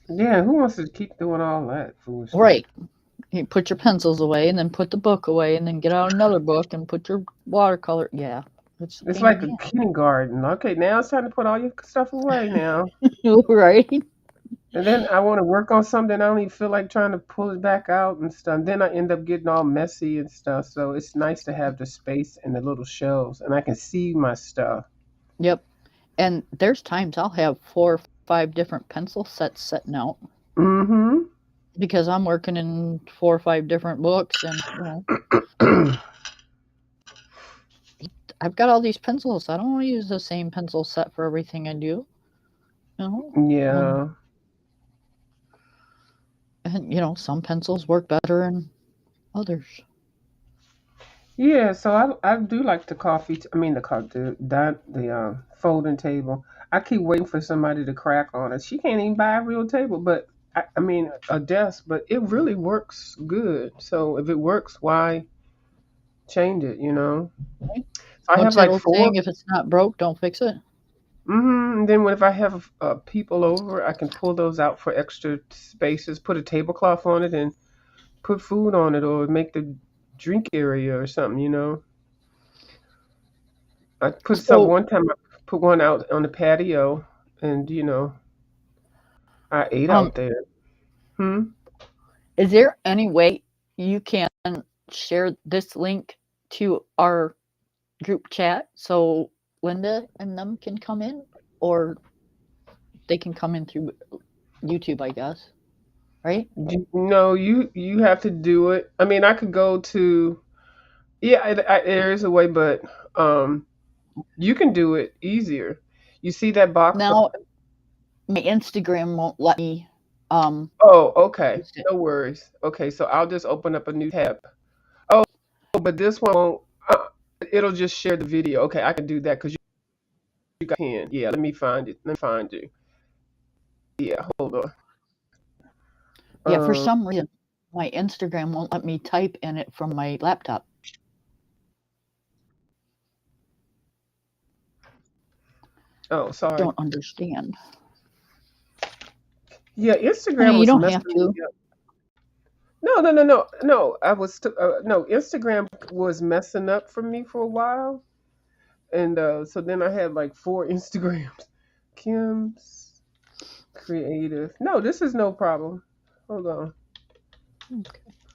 Yeah, who wants to keep doing all that foolishness? Right. You put your pencils away and then put the book away and then get out another book and put your watercolor. Yeah. It's a It's pain in like the a kindergarten. Okay, now it's time to put all your stuff away now. ass. Right? And then I want to work on something. I don't even feel like trying to pull it back out and stuff. Then I end up getting all messy and stuff. So it's nice to have the space and the little shelves, and I can see my stuff. Yep. And there's times I'll have 4 or 5 different pencil sets sitting out Mm-hmm. because I'm working in 4 or 5 different books and I've got all these pencils. I don't want to use the same pencil set for everything I do. You know? Yeah. And some pencils work better than others. Yeah, so I do like the coffee. I mean the folding table. I keep waiting for somebody to crack on it. She can't even buy a real table, but I mean a desk, but it really works good. So if it works, why change it? You know. Right? So I What's have that like old four. saying? If it's not broke, don't fix it. And then if I have people over, I can pull those out for extra spaces. Put a tablecloth on it and put food on it, or make the drink area or something. You know. I put some So, one time. I put one out on the patio, and I ate um, out there. Hmm. is there any way you can share this link to our group chat so Linda and them can come in, or they can come in through YouTube, I guess, right? No, you have to do it. I mean, I could go to. Yeah, there is a way, but um, you can do it easier. You see that box? Now, my Instagram won't let me Oh, okay. post it. No worries. Okay, so I'll just open up a new tab. Oh, but this one won't. It'll just share the video. Okay, I can do that because you can. Yeah, let me find it. Let me find you. Yeah, hold on. Yeah, for Um. some reason, my Instagram won't let me type in it from my laptop. Oh, sorry. Don't understand. Yeah, I Instagram mean, you was don't have messing me to. up. No, no, no, no, no. No. Instagram was messing up for me for a while, and so then I had like four Instagrams. Kim's Creative. No, this is no problem. Hold on.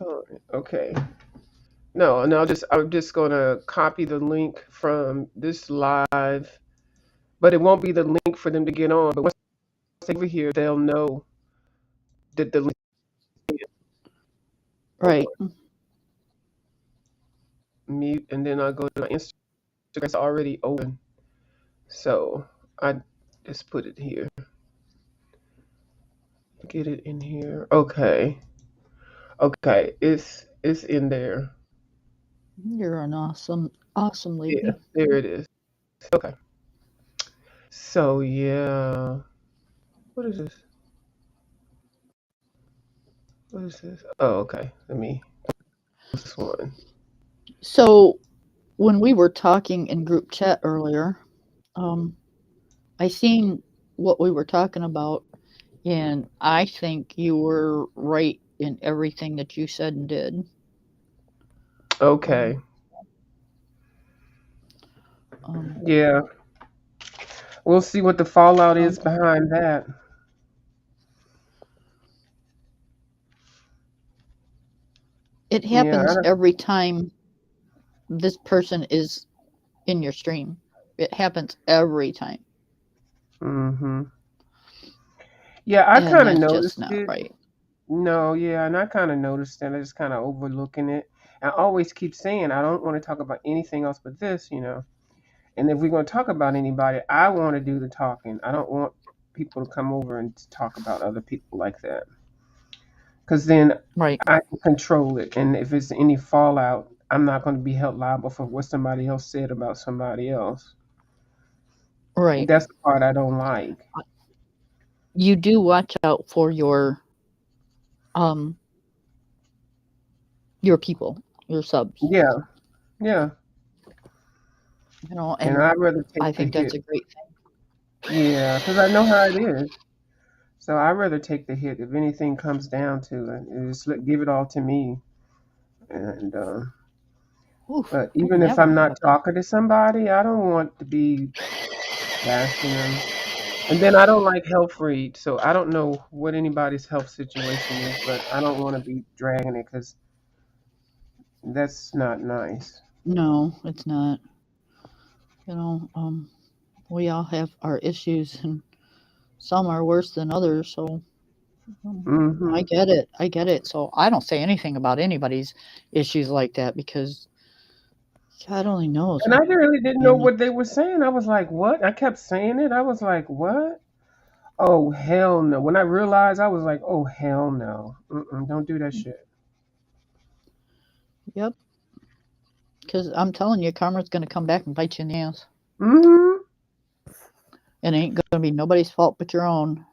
Oh, okay. No, and I'm just gonna copy the link from this live, but it won't be the link for them to get on. But once they over here, they'll know that the link. Hold Right. on. Mute, and then I'll go to my Instagram. It's already open. So I just put it here. Get it in here. Okay. Okay. It's in there. You're an awesome Yeah, lady. there it is. Okay. So yeah. What is this? What is this? Oh, okay. Let me this one. So, when we were talking in group chat earlier, um, I seen what we were talking about, and I think you were right in everything that you said and did. Um, Okay. um, Yeah. We'll see what the fallout um, is behind that. it Yeah. happens every time this person is in your stream. It happens every time, Mm-hmm. Yeah, I and kind of that's just noticed not it. right. No, yeah, and I kind of noticed it. I just kind of overlooking it. I always keep saying I don't want to talk about anything else but this. And if we're going to talk about anybody, I want to do the talking. I don't want people to come over and talk about other people like that. Because then Right, I can control it. And if it's any fallout, I'm not going to be held liable for what somebody else said about somebody else. right. That's the part I don't like. You do watch out for um your people, your subs, Yeah, yeah. And and I'd rather I take the think that's hit. a great thing. Yeah, because I know how it is. So I'd rather take the hit if anything comes down to it. Just give it all to me. And Oof, but I've even if never I'm had not a talking to somebody, I don't want to be bashing them. And then I don't like health read, so I don't know what anybody's health situation is, but I don't want to be dragging it because that's not nice. no, it's not. You know, we all have our issues, and some are worse than others. So um, Hmm. I get it. I get it. So I don't say anything about anybody's issues like that because God only knows. And I really didn't know And what they were saying. I was like, what? I kept saying it. I was like, what? Oh, hell no. When I realized, I was like, oh, hell no. Mm-mm, don't do that shit. yep, Because I'm telling you, karma's going to come back and bite you in the ass. Mm-hmm. It ain't going to be nobody's fault but your own.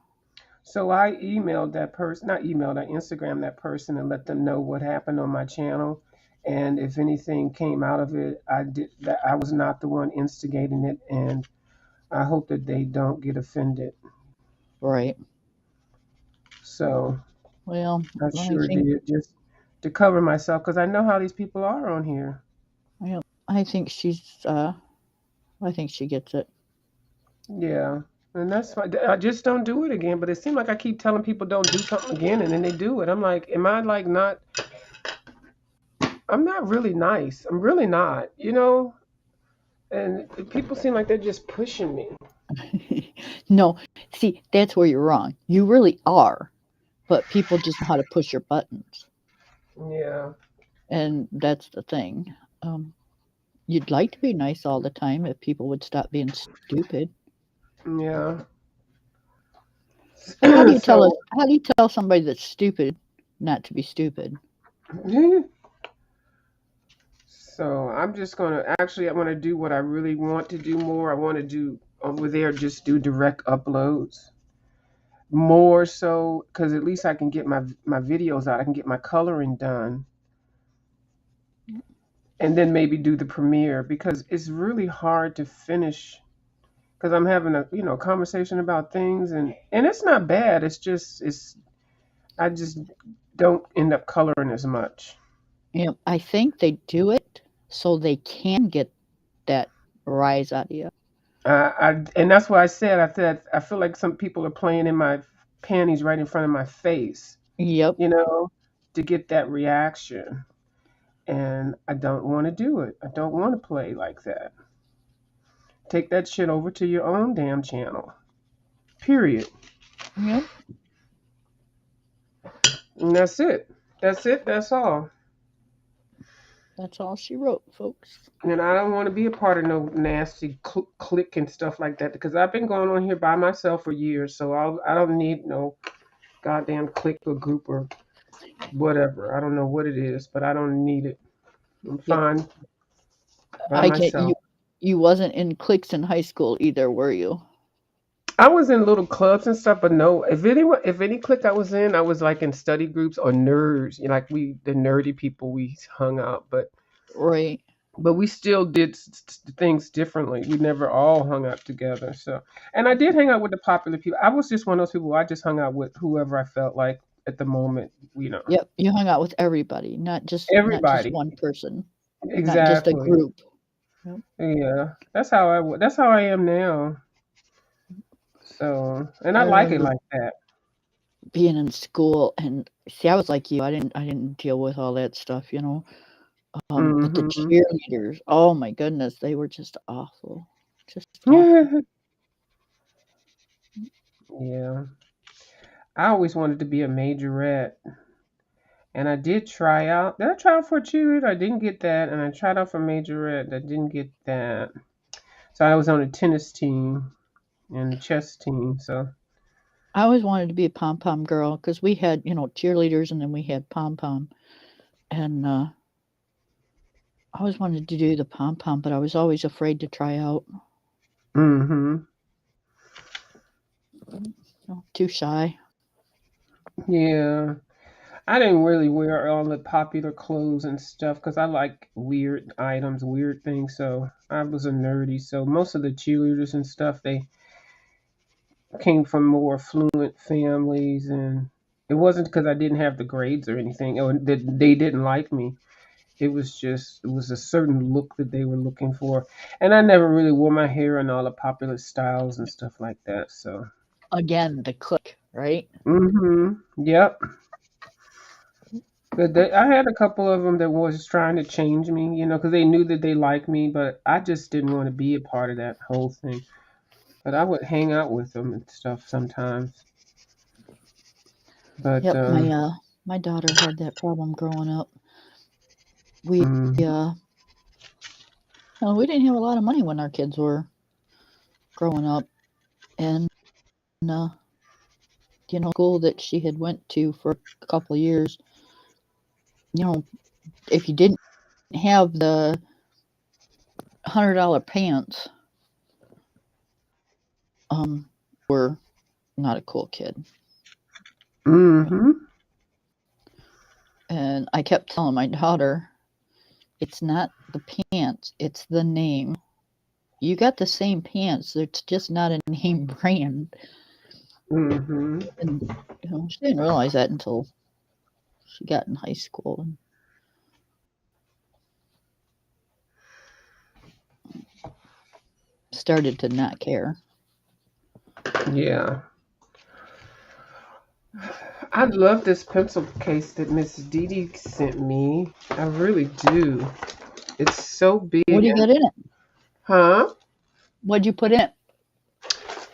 So I emailed that person, not emailed, I Instagrammed that person and let them know what happened on my channel. And if anything came out of it, I was not the one instigating it, and I hope that they don't get offended. Right. So Well, I I sure think, did, just to cover myself, because I know how these people are on here. well, I think I think she gets it. Yeah. And that's fine. I just don't do it again. But it seems like I keep telling people don't do something again, and then they do it. I'm like, am I like not? I'm not really nice. I'm really not, And people seem like they're just pushing me. No, see, that's where you're wrong. You really are, but people just know how to push your buttons. Yeah. And that's the thing. Um, you'd like to be nice all the time if people would stop being stupid. Yeah. But So, how do you tell somebody that's stupid not to be stupid? so I'm just gonna actually I want to do what I really want to do more. I want to do over there just do direct uploads more so because at least I can get my videos out. I can get my coloring done, and then maybe do the premiere because it's really hard to finish because I'm having a conversation about things and it's not bad. It's just it's I just don't end up coloring as much. You know, I think they do it so they can get that rise out of you. And that's why I said I feel like some people are playing in my panties right in front of my face, Yep. you know, to get that reaction. And I don't want to do it. I don't want to play like that. Take that shit over to your own damn channel. Period. Yep. And that's it. That's it. That's all. That's all she wrote, folks. And I don't want to be a part of no nasty click and stuff like that because I've been going on here by myself for years. So I don't need no goddamn clique or group or whatever. I don't know what it is, but I don't need it. I'm Yep. fine by I can't myself. you wasn't in cliques in high school either, were you? I was in little clubs and stuff, but no, if any clique I was in, I was like in study groups or nerds. Like the nerdy people, we hung out, Right. but we still did things differently. We never all hung out together. So, and I did hang out with the popular people. I was just one of those people. I just hung out with whoever I felt like at the moment. Yep. You hung out with everybody, not just Everybody. one person, not just a Exactly. group. Yep. Yeah, that's how I am now. So, and I I like it remember like that. being in school and see, I was like you. I didn't deal with all that stuff, you know. But the Hmm. cheerleaders, oh my goodness, they were just awful. Just awful. Yeah, I always wanted to be a majorette, and I did try out. Did I try out for a cheerleader? I didn't get that, and I tried out for majorette. I didn't get that. So I was on a tennis team and a chess team. So, I always wanted to be a pom pom girl because we had, you know, cheerleaders and then we had pom pom. And I always wanted to do the pom pom, but I was always afraid to try out. hmm, You know, too shy. yeah. I didn't really wear all the popular clothes and stuff because I like weird items, weird things. So I was a nerdy. So most of the cheerleaders and stuff, they came from more affluent families, and it wasn't because I didn't have the grades or anything, or that they didn't like me. It was a certain look that they were looking for, and I never really wore my hair in all the popular styles and stuff like that. So, Again, the click, right? yep. But I had a couple of them that was trying to change me, because they knew that they liked me, but I just didn't want to be a part of that whole thing. But I would hang out with them and stuff sometimes. But Yep, my daughter had that problem growing up. We mm, well, we didn't have a lot of money when our kids were growing up, and uh, you know, school that she had went to for a couple of years, you know, if you didn't have the $100 pants, were not a cool kid. Mm-hmm. And I kept telling my daughter, it's not the pants, it's the name. You got the same pants, it's just not a name brand. Mm-hmm. And she didn't realize that until she got in high school and started to not care. Yeah. I love this pencil case that Miss Dee Dee sent me. I really do. It's so big. What do you got in it? Huh? What'd you put in it?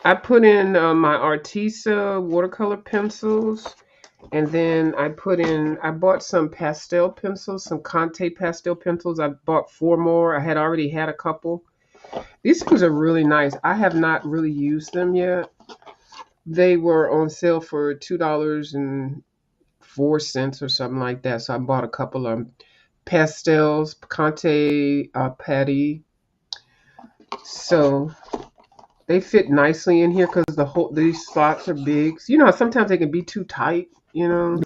I put in my Artisa watercolor pencils, and then I bought some pastel pencils, some Conte pastel pencils. I bought 4 more. I had already had a couple. These things are really nice. I have not really used them yet. They were on sale for $2.04 or something like that. So I bought a couple of pastels, Conte patty. So they fit nicely in here because these slots are big. So, sometimes they can be too tight.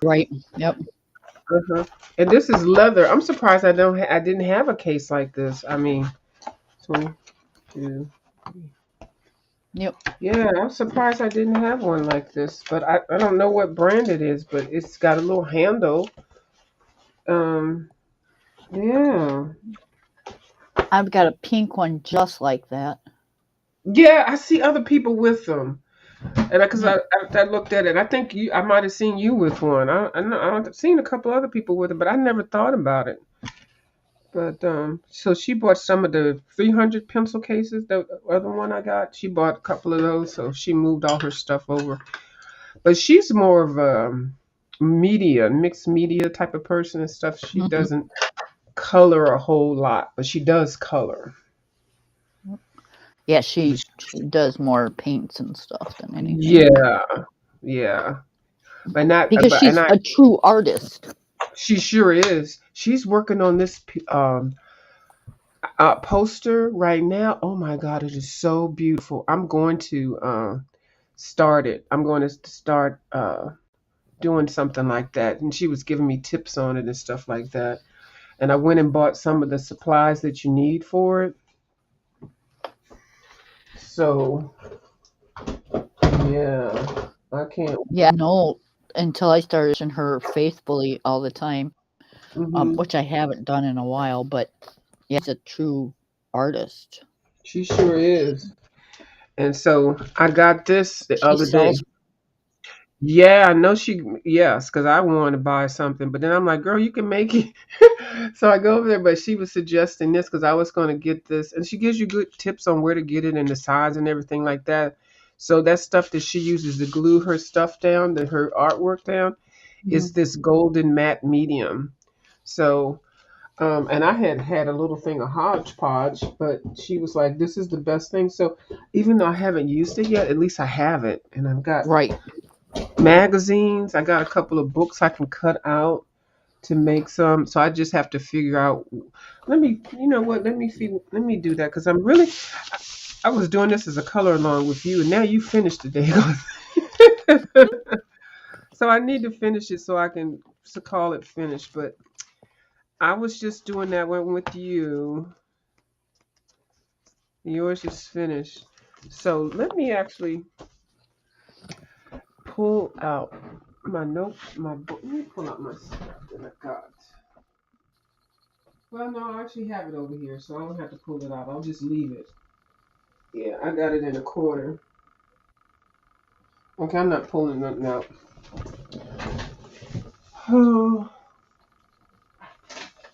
Right. Yep. Uh-huh. And this is leather. I'm surprised I didn't have a case like this. I mean, 22. Yep. Yeah, I'm surprised I didn't have one like this. But I don't know what brand it is, but it's got a little handle. Um, yeah. I've got a pink one just like that. Yeah, I see other people with them. And because Yep. I looked at it, I think I might have seen you with one. I know I've seen a couple other people with it, but I never thought about it. But so she bought some of the 300 pencil cases. The other one I got, she bought a couple of those. So she moved all her stuff over. But she's more of a mixed media type of person and stuff. She Mm-hmm. doesn't color a whole lot, but she does color. Yeah, she does more paints and stuff than anything. Yeah, yeah. But not, Because but she's and I, a true artist. she sure is. She's working on this poster right now. Oh my God, it is so beautiful. I'm going to start it. I'm going to start doing something like that. And she was giving me tips on it and stuff like that. And I went and bought some of the supplies that you need for it. So yeah, I can't. Yeah, no, until I started watching her faithfully all the time, Hmm. which I haven't done in a while, but yeah, she's a true artist. She sure is. And so I got this the She other day. sells. Yeah, I know yes, because I wanted to buy something, but then I'm like, girl, you can make it. So I go over there, but she was suggesting this because I was going to get this, and she gives you good tips on where to get it and the size and everything like that. So that stuff that she uses to glue her stuff down, her artwork down, is Mhm. this golden matte medium. So, and I had a little thing of hodgepodge, but she was like, this is the best thing. So even though I haven't used it yet, at least I have it, and I've got Right. magazines. I got a couple of books I can cut out to make some. So I just have to figure out. You know what? Let me do that because I was doing this as a color along with you, and now you finished the day. So I need to finish it so I can call it finished. But I was just doing that one with you. Yours is finished. So let me actually pull out my book. Let me pull out my stuff that I got. Well, no, I actually have it over here, so I don't have to pull it out. I'll just leave it. Yeah, I got it in a corner. Okay, I'm not pulling nothing out. Oh,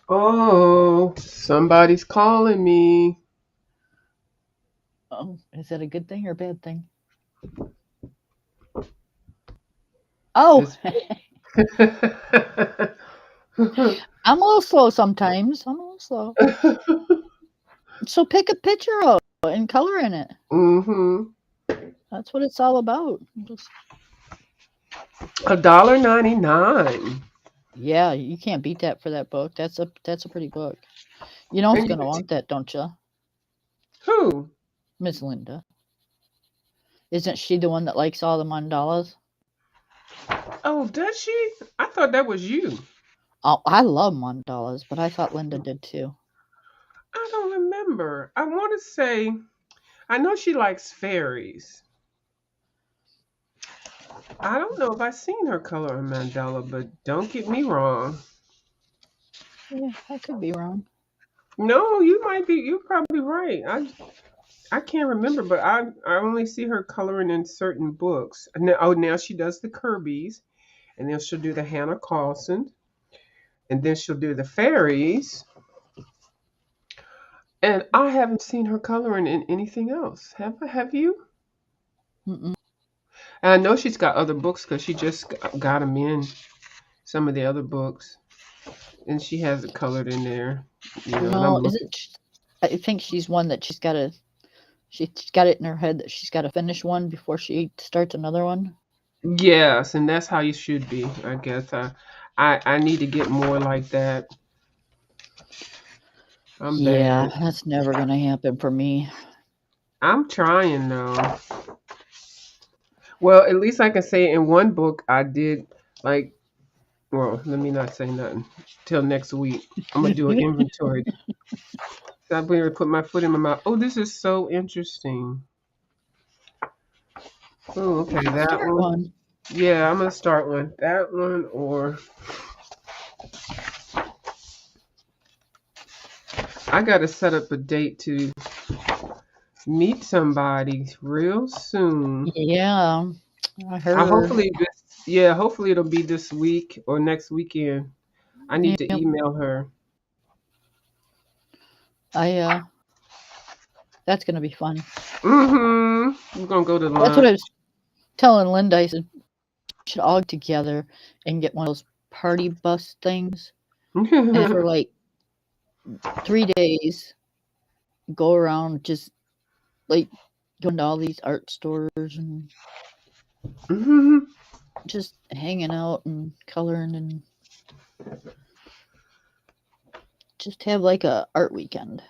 oh, somebody's calling me. Oh, is that a good thing or a bad thing? Oh, It's I'm a little slow sometimes. I'm a little slow. So pick a picture out and color in it. mm-hmm. That's what it's all about. Just, $1.99. yeah, you can't beat that for that book. That's a pretty book. You know it's And gonna want that, don't you? Who? Miss Linda. Isn't she the one that likes all the mandalas? Oh, does she? I thought that was you. Oh, I love mandalas, but I thought Linda did too. I don't remember. I want to say, I know she likes fairies. I don't know if I've seen her color a mandala, but don't get me wrong. Yeah, I could be wrong. No, you might be. You're probably right. I can't remember, but I only see her coloring in certain books. Now she does the Kirby's, and then she'll do the Hannah Carlson, and then she'll do the fairies. And I haven't seen her coloring in anything else. Have you? Mm-mm. And I know she's got other books because she just got them in some of the other books, and she has it colored in there. And I'm No, looking. I think she's one that she's got it in her head that she's got to finish one before she starts another one. Yes, and that's how you should be. I guess I need to get more like that. I'm Yeah, bad. that's never gonna happen for me. I'm trying though. Well, at least I can say in one book I did like. Well, let me not say nothing till next week. I'm gonna do an inventory. I'm going to put my foot in my mouth. Oh, this is so interesting. Oh, okay, that Start one. one. Yeah, I'm gonna start one. That one, or I gotta set up a date to meet somebody real soon. Yeah, I I heard. hopefully this, yeah, hopefully it'll be this week or next weekend. I need to Yep. email her. I that's gonna be fun. We're gonna go to That's what I lunch. was telling Linda. I said we should all get together and get one of those party bus things, and for like 3 days, go around just like going to all these art stores and just hanging out and coloring and just have like a art weekend.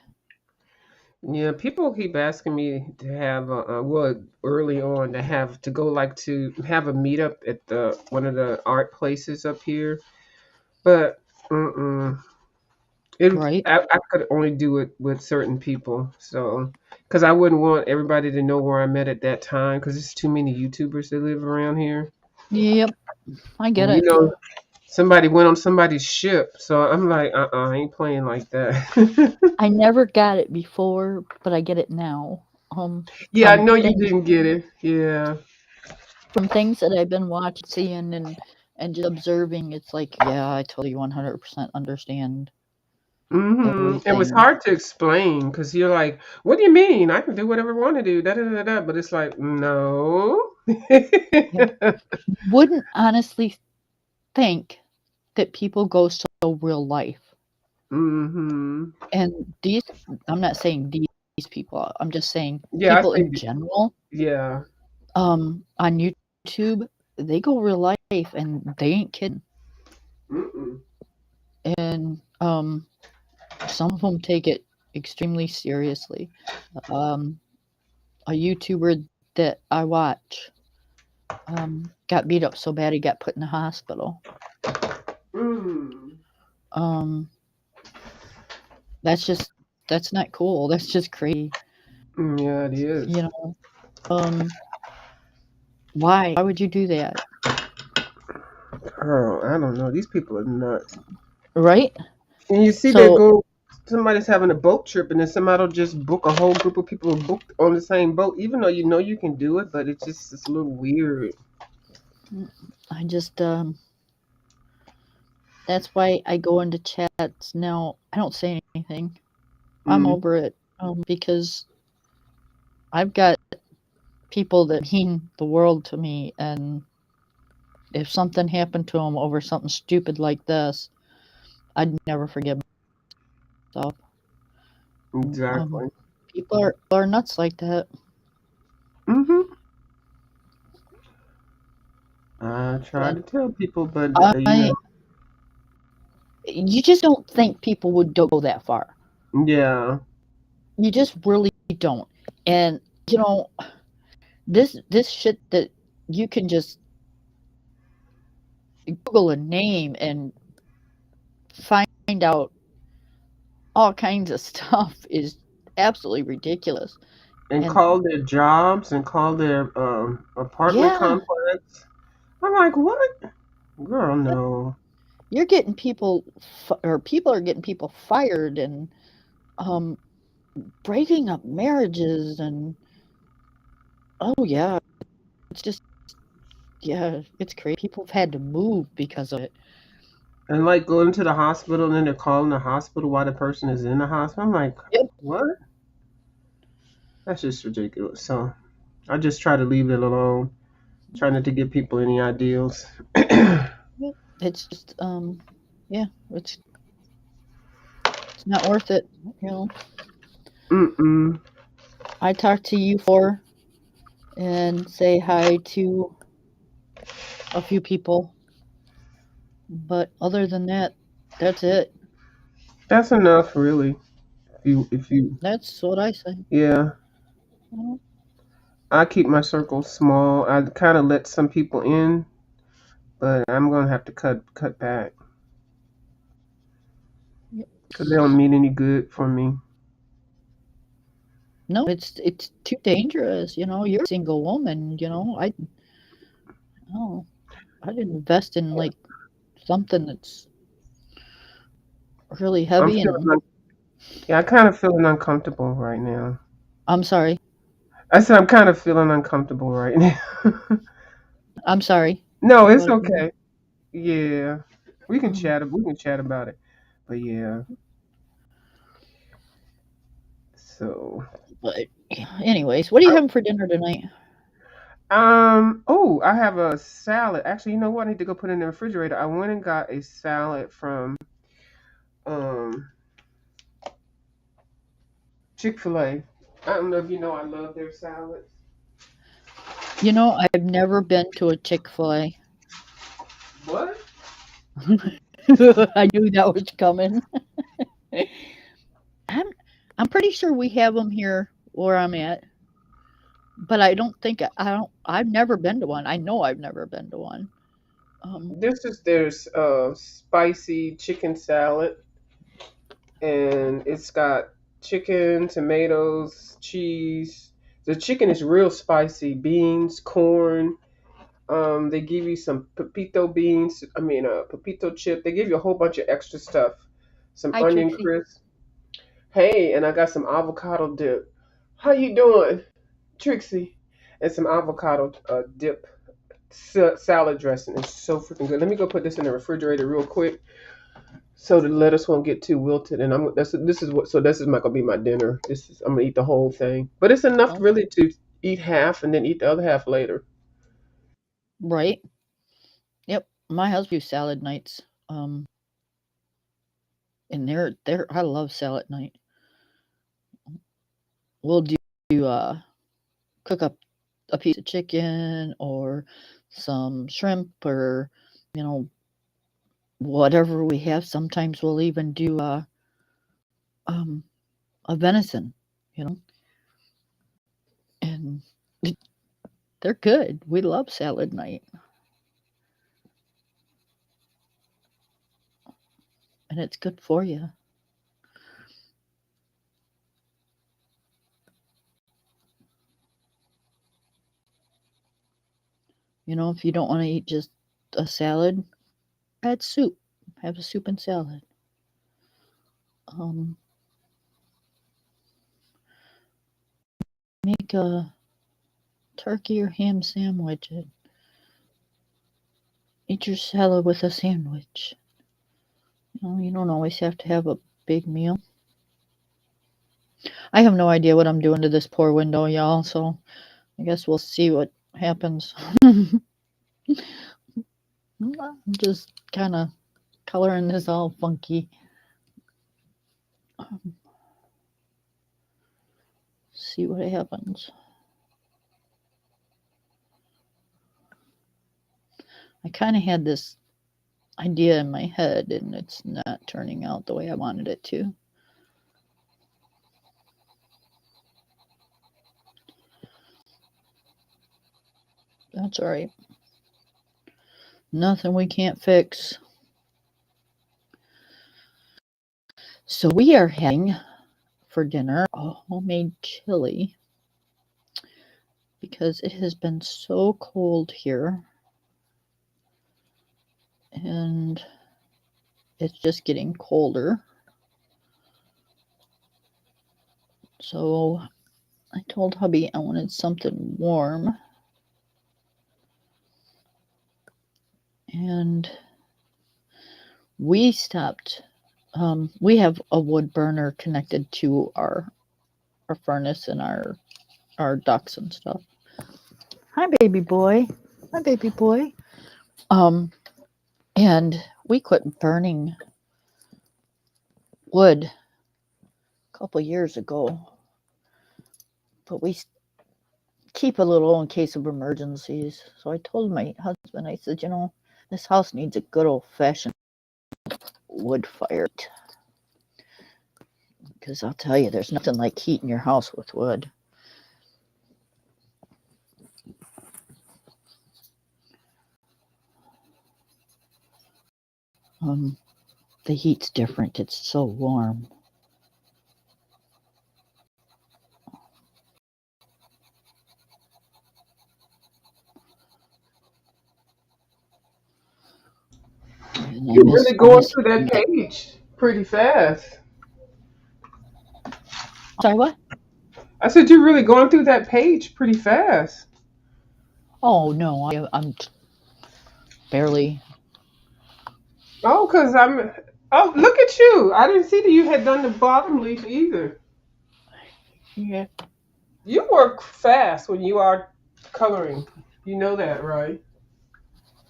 Yeah, people keep asking me to have well early on to go like to have a meetup at the one of the art places up here, but mm-mm. Right? I could only do it with certain people, so because I wouldn't want everybody to know where I'm at that time because there's too many YouTubers that live around here, Yep, I get and it. somebody went on somebody's ship, so I'm like, I ain't playing like that. I never got it before, but I get it now. Yeah, I From know you things didn't get it. Yeah. that I've been watching, seeing, and just observing. It's like, yeah, I totally 100% understand It was everything. hard to explain because you're like, what do you mean? I can do whatever I want to do. Da, da, da, da. But it's like, no. Yeah. Wouldn't honestly think that people go so real life. hmm And I'm not saying these people. I'm just saying Yeah, I people think, in general. yeah. On YouTube, they go real life, and they ain't kidding. Mm-mm. And some of them take it extremely seriously. Um, a YouTuber that I watch got beat up so bad he got put in the hospital. Mm. Um, that's not cool. That's just crazy. Yeah, it is. You know, why? Why would you do that? Girl, I don't know. These people are nuts. Right? And you see, So somebody's having a boat trip, and then somebody will just book a whole group of people booked on the same boat, even though you know you can do it, but it's a little weird. I just that's why I go into chats now. I don't say anything. I'm Mm. over it because I've got people that mean the world to me, and if something happened to them over something stupid like this, I'd never forgive myself. Um, Exactly. people are nuts like that. hmm I try And to tell people, but I, you just don't think people would go that far. yeah. You just really don't. And you know, this shit that you can just Google a name and find out all kinds of stuff is absolutely ridiculous. And And call their jobs and call their apartment yeah, complex. I'm like, what? Girl, no. you're getting people, or people are getting people fired and um, breaking up marriages. And oh, yeah, it's just, yeah, it's crazy. People have had to move because of it. And like going to the hospital and then they're calling the hospital while the person is in the hospital. I'm like, Yep. what? That's just ridiculous. So I just try to leave it alone. Try not to give people any ideals. Yep. It's just, yeah, it's not worth it. You know, Mm-mm. I talked to you for and say hi to a few people, but other than that, that's it. That's enough, really. If you, That's what I say. yeah. Mhm. I keep my circle small. I kind of let some people in, but I'm gonna have to cut back Yep. because they don't mean any good for me. No, it's too dangerous. You know, you're a single woman. You know, oh, I'd invest in like something that's really I'm heavy. feeling, And yeah, I kind of feeling uncomfortable right now. I'm sorry. I said I'm kind of feeling uncomfortable right now. I'm sorry. No, it's What? okay. Yeah, we can Um, chat. We can chat about it. But yeah, so but anyways, what are you having for dinner tonight? oh, I have a salad. Actually, you know what? I need to go put it in the refrigerator. I went and got a salad from um Chick-fil-A. I don't know if you know I love their salads. You know, I've never been to a Chick-fil-A. What? I knew that was coming. I'm I'm pretty sure we have them here where I'm at, but I don't think I don't. I've never been to one. I know I've never been to one. Um, This is their spicy chicken salad, and it's got chicken, tomatoes, cheese. The chicken is real spicy. Beans, corn. They give you some pepito beans. I mean, pepito chip. They give you a whole bunch of extra stuff. Some Hi, onion Trixie. crisp. Hey, and I got some avocado dip. How you doing, Trixie? And some avocado dip salad dressing. It's so freaking good. Let me go put this in the refrigerator real quick so the lettuce won't get too wilted. And this is not gonna be my dinner. I'm gonna eat the whole thing, but it's enough Oh, really to eat half and then eat the other half later. right. Yep. My husband do salad nights. Um, and they're I love salad night. We'll do cook up a piece of chicken or some shrimp or you know whatever we have. Sometimes we'll even do um a venison, you know, and they're good. We love salad night, and it's good for you. You know, if you don't want to eat just a salad, add soup. Have a soup and salad. Um, make a turkey or ham sandwich. And eat your salad with a sandwich. You know, you don't always have to have a big meal. I have no idea what I'm doing to this poor window, y'all. So I guess we'll see what happens. I'm just kind of coloring this all funky. See what happens. I kind of had this idea in my head, and it's not turning out the way I wanted it to. That's all right. Nothing we can't fix. So we are having for dinner a homemade chili because it has been so cold here and it's just getting colder. So I told hubby I wanted something warm, and we stopped. We have a wood burner connected to our furnace and our ducks and stuff. Hi, baby boy. Hi, baby boy. Um, and we quit burning wood a couple years ago, but we keep a little in case of emergencies. So I told my husband, I said, this house needs a good old fashioned wood fire. Because I'll tell you, there's nothing like heating your house with wood. The heat's different. It's so warm. You're really going through that page pretty fast. Sorry, what? I said you're really going through that page pretty fast. Oh, no, I'm barely. Oh, because I'm. Oh, look at you! I didn't see that you had done the bottom leaf either. Yeah. You work fast when you are coloring. You know that, right?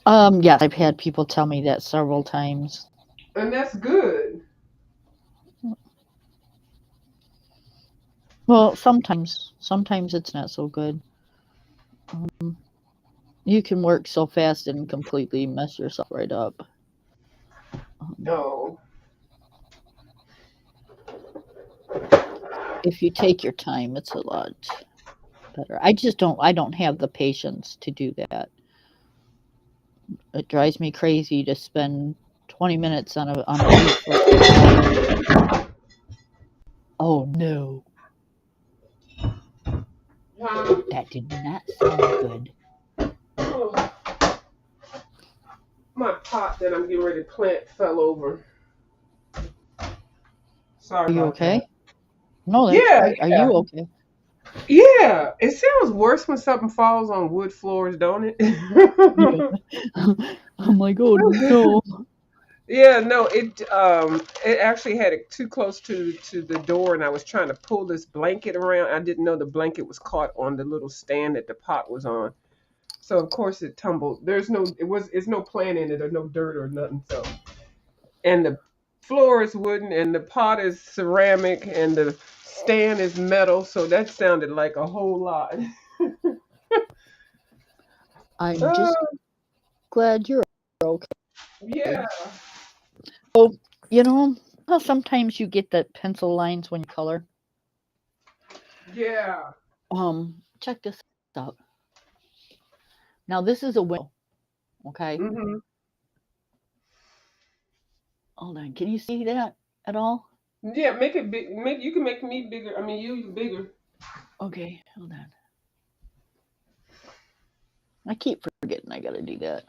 Yes, I've had people tell me that several times. And that's good. Well, sometimes it's not so good. You can work so fast and completely mess yourself right up. No. If you take your time, it's a lot better. I don't have the patience to do that. It drives me crazy to spend 20 minutes on a leaf like that. Oh no, Huh? that did not sound good. Oh, my pot that I'm getting ready to plant fell over. Sorry Are you about that. okay? No, that's Yeah, great. Are you okay? yeah. It sounds worse when something falls on wood floors, don't Yeah. it? I'm like, oh no. Yeah, no, it actually had it too close to the door, and I was trying to pull this blanket around. I didn't know the blanket was caught on the little stand that the pot was on. So of course it tumbled. It's no plant in it or no dirt or nothing. So and the floor is wooden and the pot is ceramic and the stand is metal. So that sounded like a whole lot. I'm Uh, just glad you're okay. yeah, Oh, you know how sometimes you get the pencil lines when you color? yeah. Check this out. Now this is a window, okay? Hmm. Hold on, can you see that at all? Yeah, make it big. Make you can make me bigger. I mean, you bigger. Okay, hold on. I keep forgetting I gotta do that.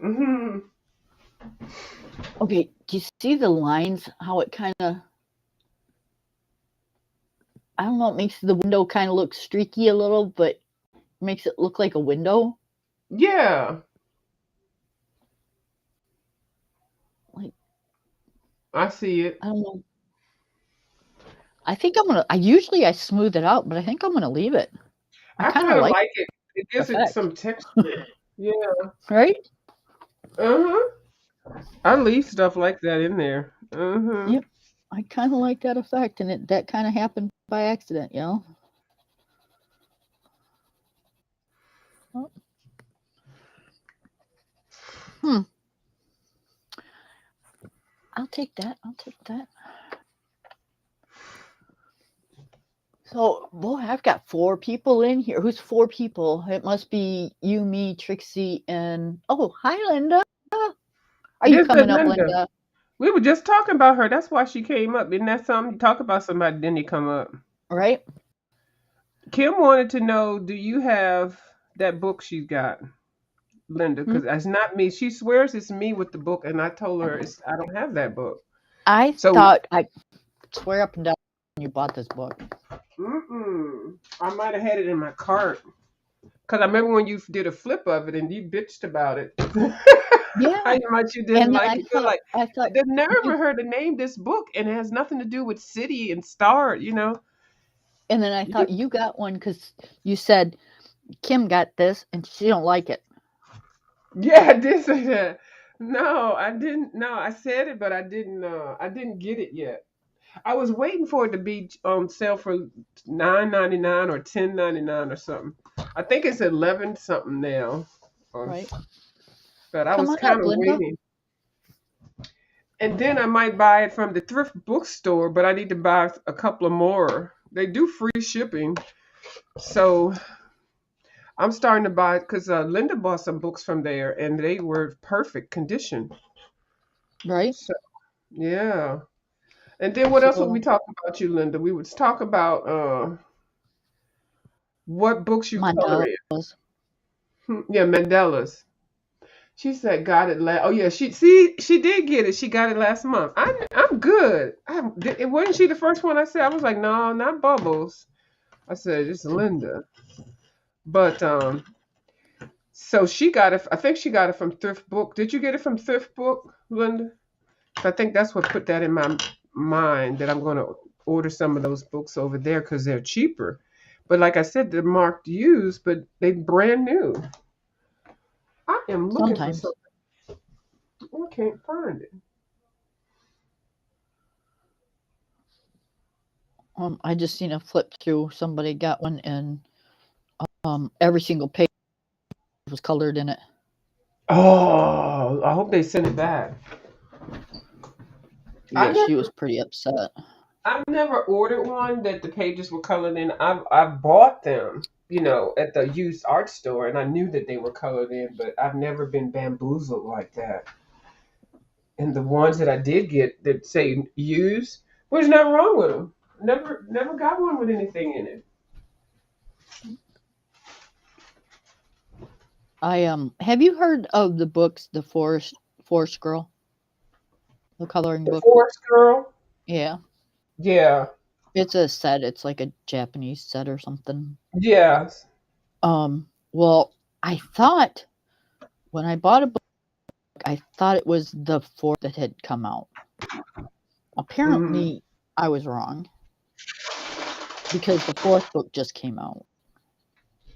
Hmm. Okay, do you see the lines? How it kind of, I don't know, it makes the window kind of look streaky a little, but makes it look like a window. Yeah, Like, I see it. I don't know. I think I usually I smooth it out, but I think I'm gonna leave it. I I kind of kind of like like it. It the gives it effect, some texture. Yeah. right? Uh-huh. I leave stuff like that in there. Uh-huh. Yep. I kind of like that effect, and that kind of happened by accident, you know? Oh, hmm. I'll take that. I'll take that. So, boy, I've got 4 people in here. Who's 4 people? It must be you, me, Trixie, and oh, hi, Linda. Are you This is coming up, Linda. Linda? We were just talking about her. That's why she came up. Isn't that something? You talk about somebody, then you come up. Right? Kim wanted to know, do you have that book she's got, Linda? Hmm? Because it's not me. She swears it's me with the book, and I told her I don't have that book. I So, thought I swear up and down you bought this book. I might have had it in my cart. Because I remember when you did a flip of it and you bitched about it. Yeah. How much you didn't And then like it. You're like, I thought they've never you, heard to name this book, and it has nothing to do with city and star, and then I thought You- you got one because you said Kim got this and she don't like it. Yeah, I did say that. No, I didn't. No, I said it, but I didn't. I didn't get it yet. I was waiting for it to be on sale for $9.99 or $10.99 or something. I think it's 11 something now. Right? But I Come was on kind up, of Linda. waiting. And then I might buy it from the thrift bookstore, but I need to buy a couple of more. They do free shipping. So I'm starting to buy because Linda bought some books from there and they were perfect condition. Right? So, yeah. And then what else would we So talk about you, Linda? We would talk about what books you color in. mandalas. Yeah, Mandela's. She said got it last. Oh yeah, she did get it. She got it last month. I'm good. It wasn't she the first one I said. I was like, no, not Bubbles. I said it's Linda. But so she got it. I think she got it from Thrift Book. Did you get it from Thrift Book, Linda? I think that's what put that in my mind that I'm going to order some of those books over there because they're cheaper. But like I said, they're marked used, but they brand new. I am looking for Sometimes. something. I can't find it. I just seen a flip through. Somebody got one and every single page was colored in it. Oh, I hope they send it back. I Yeah, she was never, pretty upset. I've never ordered one that the pages were colored in. I've bought them, at the used art store, and I knew that they were colored in, but I've never been bamboozled like that. And the ones that I did get that say used, there's nothing wrong with them. Never got one with anything in it. I have you heard of the books The Forest Girl? The coloring The book? Forest Girl, Yeah. yeah, It's a set. It's like a Japanese set or something. yeah. Well, I thought when I bought a book, I thought it was the fourth that had come out. Mm. Apparently, I was wrong because the fourth book just came out.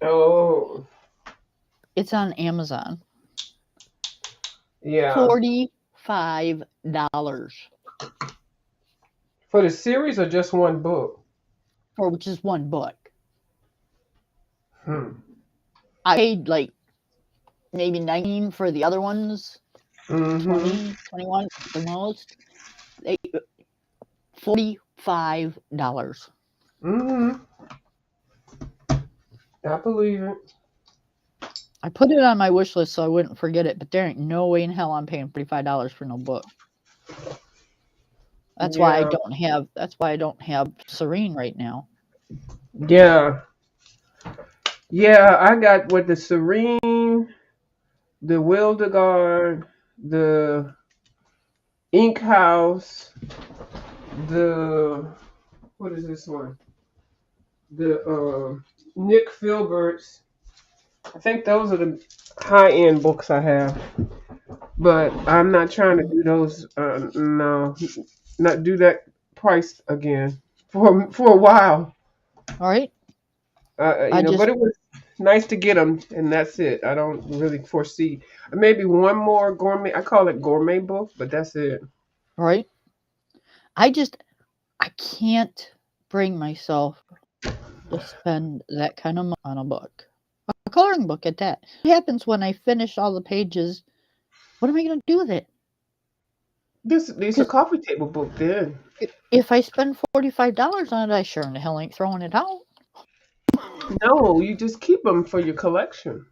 Oh, It's on Amazon. yeah. $45 For the series or just one book? for just one book. Hmm. I paid like maybe 19 for the other ones, Mm-hmm. 20, 21 the most. They $45. Mm-hmm. I believe it. I put it on my wish list so I wouldn't forget it, but there ain't no way in hell I'm paying $45 for no book. That's why I Yeah. don't have. That's why I don't have Serene right now. Yeah. Yeah, I got with the Serene, the Wildegard, the Ink House, the what is this one? The Nick Filberts. I think those are the high end books I have. But I'm not trying to do those. No, not do that price again for a while. All right. You I know, just but it was nice to get them, and that's it. I don't really foresee maybe one more gourmet. I call it gourmet book, but that's it. all right. I just I can't bring myself to spend that kind of money on a book, a coloring book at that. What happens when I finish all the pages? What am I going to do with it? This a Because coffee table book then. if I spend $45 on it, I sure in the hell ain't throwing it out. No, you just keep them for your collection.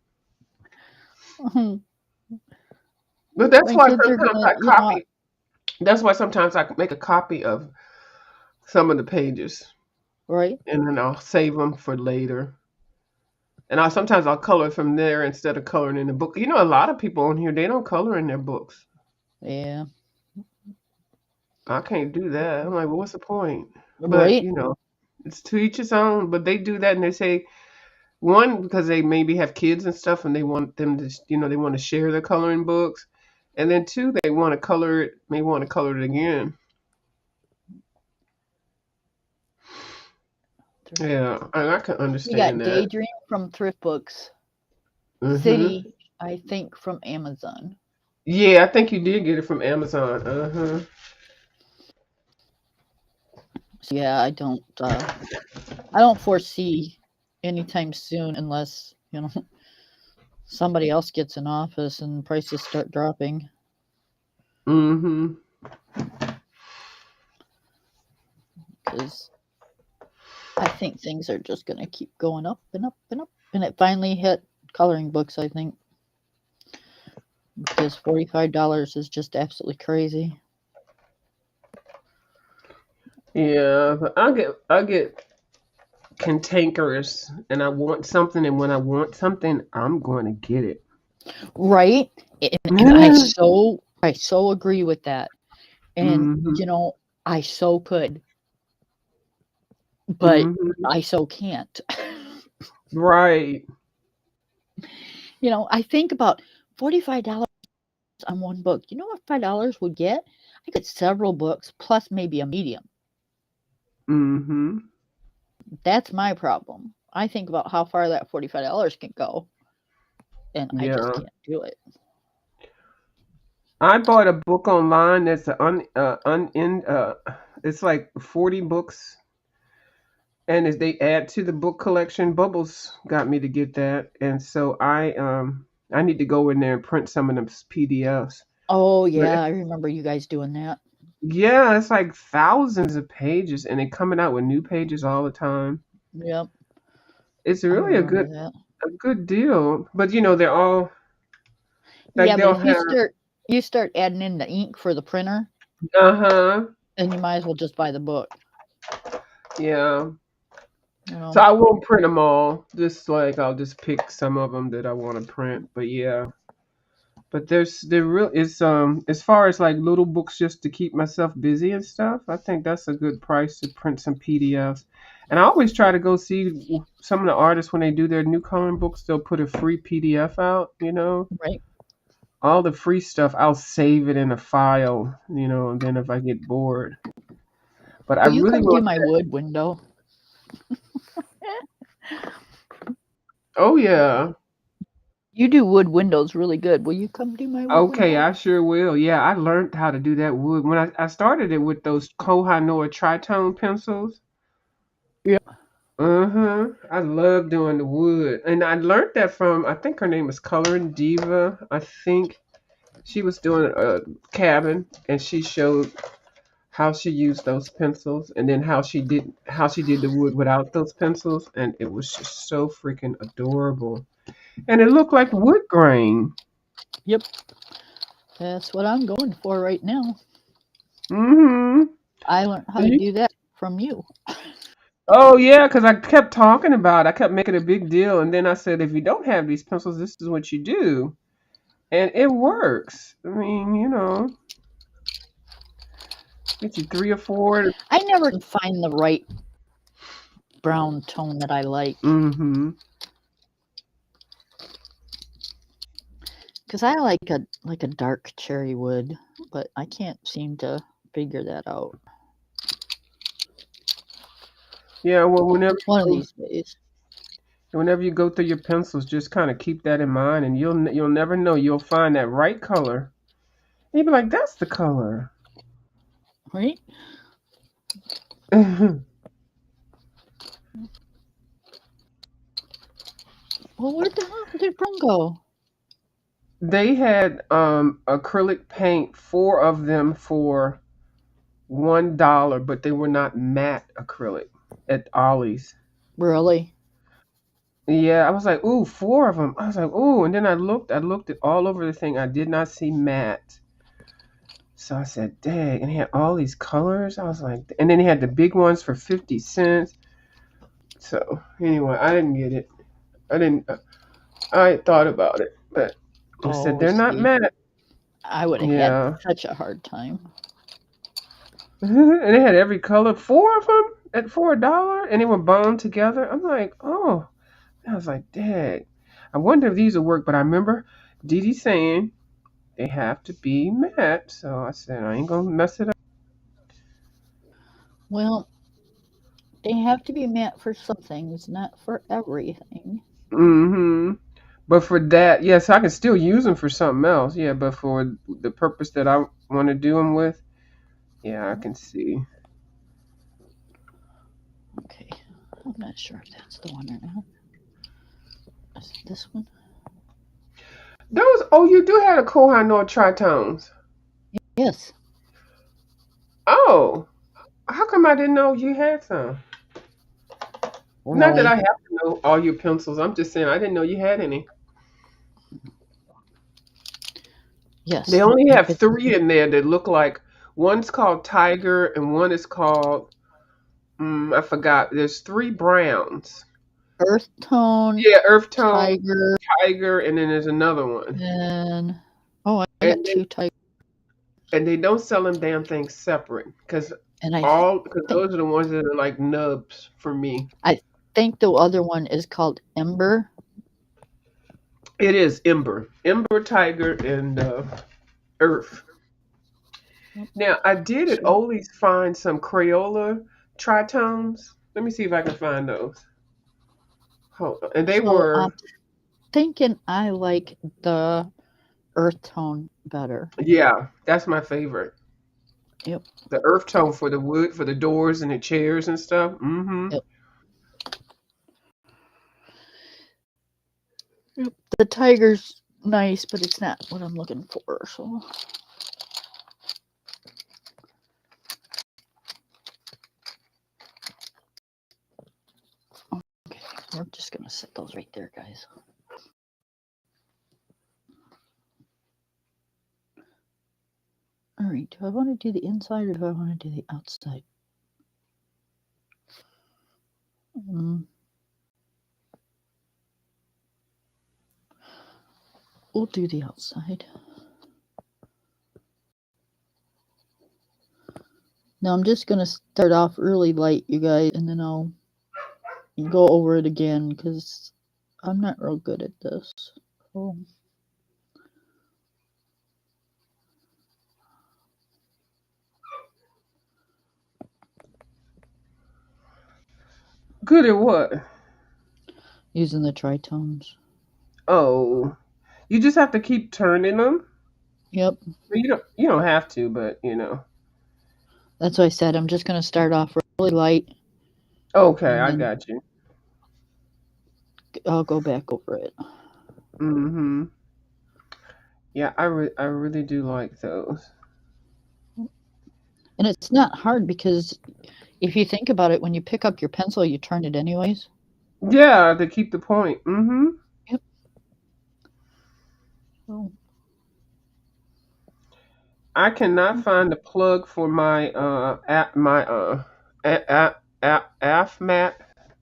But that's My why kids are sometimes gonna, I copy. That's why sometimes I make a copy of some of the pages, right? and then I'll save them for later. And I sometimes I'll color from there instead of coloring in the book. You know, a lot of people on here they don't color in their books. Yeah, I can't do that. I'm like, well, what's the point? But right. it's to each his own. But they do that, and they say one because they maybe have kids and stuff, and they want them to, they want to share their coloring books, and then two, they want to color it. May want to color it again. Yeah, and I can We understand got that. Daydream from Thrift Books, Hmm. City, I think from Amazon. Yeah, I think you did get it from Amazon. Uh-huh. So yeah, I don't foresee anytime soon unless somebody else gets in office and prices start dropping. Hmm. Because I think things are just going to keep going up and up and up. And it finally hit coloring books, I think, because $45 is just absolutely crazy. Yeah, but I get cantankerous, and I want something, and when I want something, I'm going to get it. Right? And I so agree with that. And Hmm. I so could, but Hmm. I so can't. Right. I think about $45 on one book. You know what $5 would get? I get several books plus maybe a medium. Hmm. That's my problem. I think about how far that $45 can go, and I just Yeah. can't do it. I bought a book online that's it's like 40 books, and as they add to the book collection, Bubbles got me to get that, and so I need to go in there and print some of them PDFs. Oh But yeah, I remember you guys doing that. yeah, it's like thousands of pages, and they're coming out with new pages all the time. Yep, It's I really a remember good that. a good deal. But they're all like Yeah, but they'll if you have start adding in the ink for the printer, uh-huh. then you might as well just buy the book. Yeah. You So know, I won't print them all. Just like I'll just pick some of them that I want to print. But yeah. But there real is as far as like little books just to keep myself busy and stuff. I think that's a good price to print some PDFs. And I always try to go see some of the artists when they do their new coloring books. They'll put a free PDF out. right? All the free stuff. I'll save it in a file. And then if I get bored. But I Will you really come do want my that. wood window? Oh yeah. You do wood windows really good. Will you come do my wood Okay, window? I sure will. Yeah, I learned how to do that wood when I started it with those Koh-i-Noor tritone pencils. Yeah. Uh-huh. I love doing the wood. And I learned that from, I think her name is Coloring Diva. I think she was doing a cabin, and she showed how she used those pencils, and then how she did the wood without those pencils, and it was just so freaking adorable. And it looked like wood grain. Yep. That's what I'm going for right now. Mm-hmm. I learned how to do that from you. Oh yeah, because I kept talking about it. I kept making a big deal, and then I said, if you don't have these pencils, this is what you do, and it works. I mean, get you three or four. I never can find the right brown tone that I like Mm-hmm. because I like a dark cherry wood, but I can't seem to figure that out. Yeah. Well, One of these days. whenever you go through your pencils, just kind of keep that in mind, and you'll never know. You'll find that right color, and you'll be like, "That's the color." Right? Oh, Well, where the hell did brown go? They had acrylic paint, four of them for $1, but they were not matte acrylic at Ollie's. Really? Yeah, I was like, ooh, four of them. I was like, ooh, and then I looked it all over the thing. I did not see matte. So I said, dang, and he had all these colors. I was like, and then he had the big ones for 50 cents. So anyway, I didn't get it. I didn't. I thought about it, but I said Oh, they're not see, matte. I would have had Yeah, such a hard time. and they had every color, four of them at for $1, and they were bound together. I'm like, oh, I was like, dang. I wonder if these will work. But I remember Dee Dee saying they have to be matte, so I said I ain't gonna mess it up. Well, they have to be matte for some things, not for everything. Hmm. But for that, yes, I can still use them for something else. Yeah, but for the purpose that I want to do them with, yeah, I can see. Okay, I'm not sure if that's the one or not. Is it this one? Those, oh, you do have the Kohinoor tritones. Yes. Oh, how come I didn't know you had some? Not that I Really? have to know all your pencils. I'm just saying I didn't know you had any. They Yes. only have It's three in there that look like one's called Tiger and one is called I forgot. There's three browns. earth tone, Yeah, Earth Tone, tiger, Tiger, and then there's another one. and oh, I And got they, two tiger, and they don't sell them damn things separate and because think those are the ones that are like nubs for me. I think the other one is called ember. It is Ember, Tiger, and Earth. Yep. Now I did at So, Ollie's find some Crayola tritones. Let me see if I can find those. Hold on. And they so I'm were, thinking I like the earth tone better. yeah, that's my favorite. Yep. The earth tone for the wood, for the doors and the chairs and stuff. Mm-hmm. Yep. Yep. The tiger's nice, but it's not what I'm looking for. So, okay, we're just gonna set those right there, guys. All right. Do I want to do the inside or do I want to do the outside? Mm, we'll do the outside. Now I'm just gonna start off really light, you guys, and then I'll go over it again because I'm not real good at this. So, Good at what? using the tritones. Oh, you just have to keep turning them. Yep. You don't have to, but you know. That's what I said. I'm just gonna start off really light, Okay, and I then got you. I'll go back over it. Mm-hmm. Yeah, I really do like those. And it's not hard because if you think about it, when you pick up your pencil, you turn it anyways. Yeah, to keep the point. Mm-hmm. Yep. So, I cannot find the plug for my AFMAT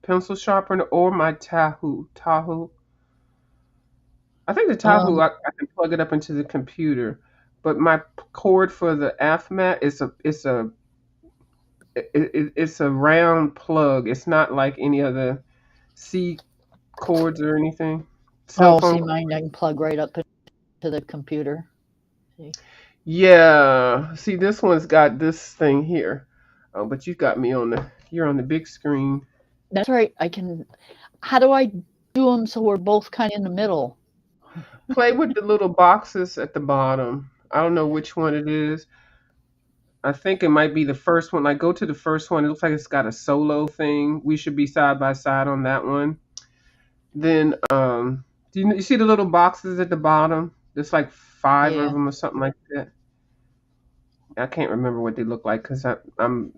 pencil sharpener or my Tahoe. I think the Tahoe um, I can plug it up into the computer, but my cord for the AFMAT is it's a round plug. It's not like any other C cords or anything. Cell oh, phone. see, mine I can plug right up into the computer. See, Yeah. See, this one's got this thing here. Oh, but you're on the big screen. that's right. I can. How do I do them so we're both kind of in the middle? Play with the little boxes at the bottom. I don't know which one it is. I think it might be the first one. Like, go to the first one. It looks like it's got a solo thing. We should be side by side on that one. Then, you see the little boxes at the bottom? There's like five of Yeah. them or something like that. I can't remember what they look like because I'm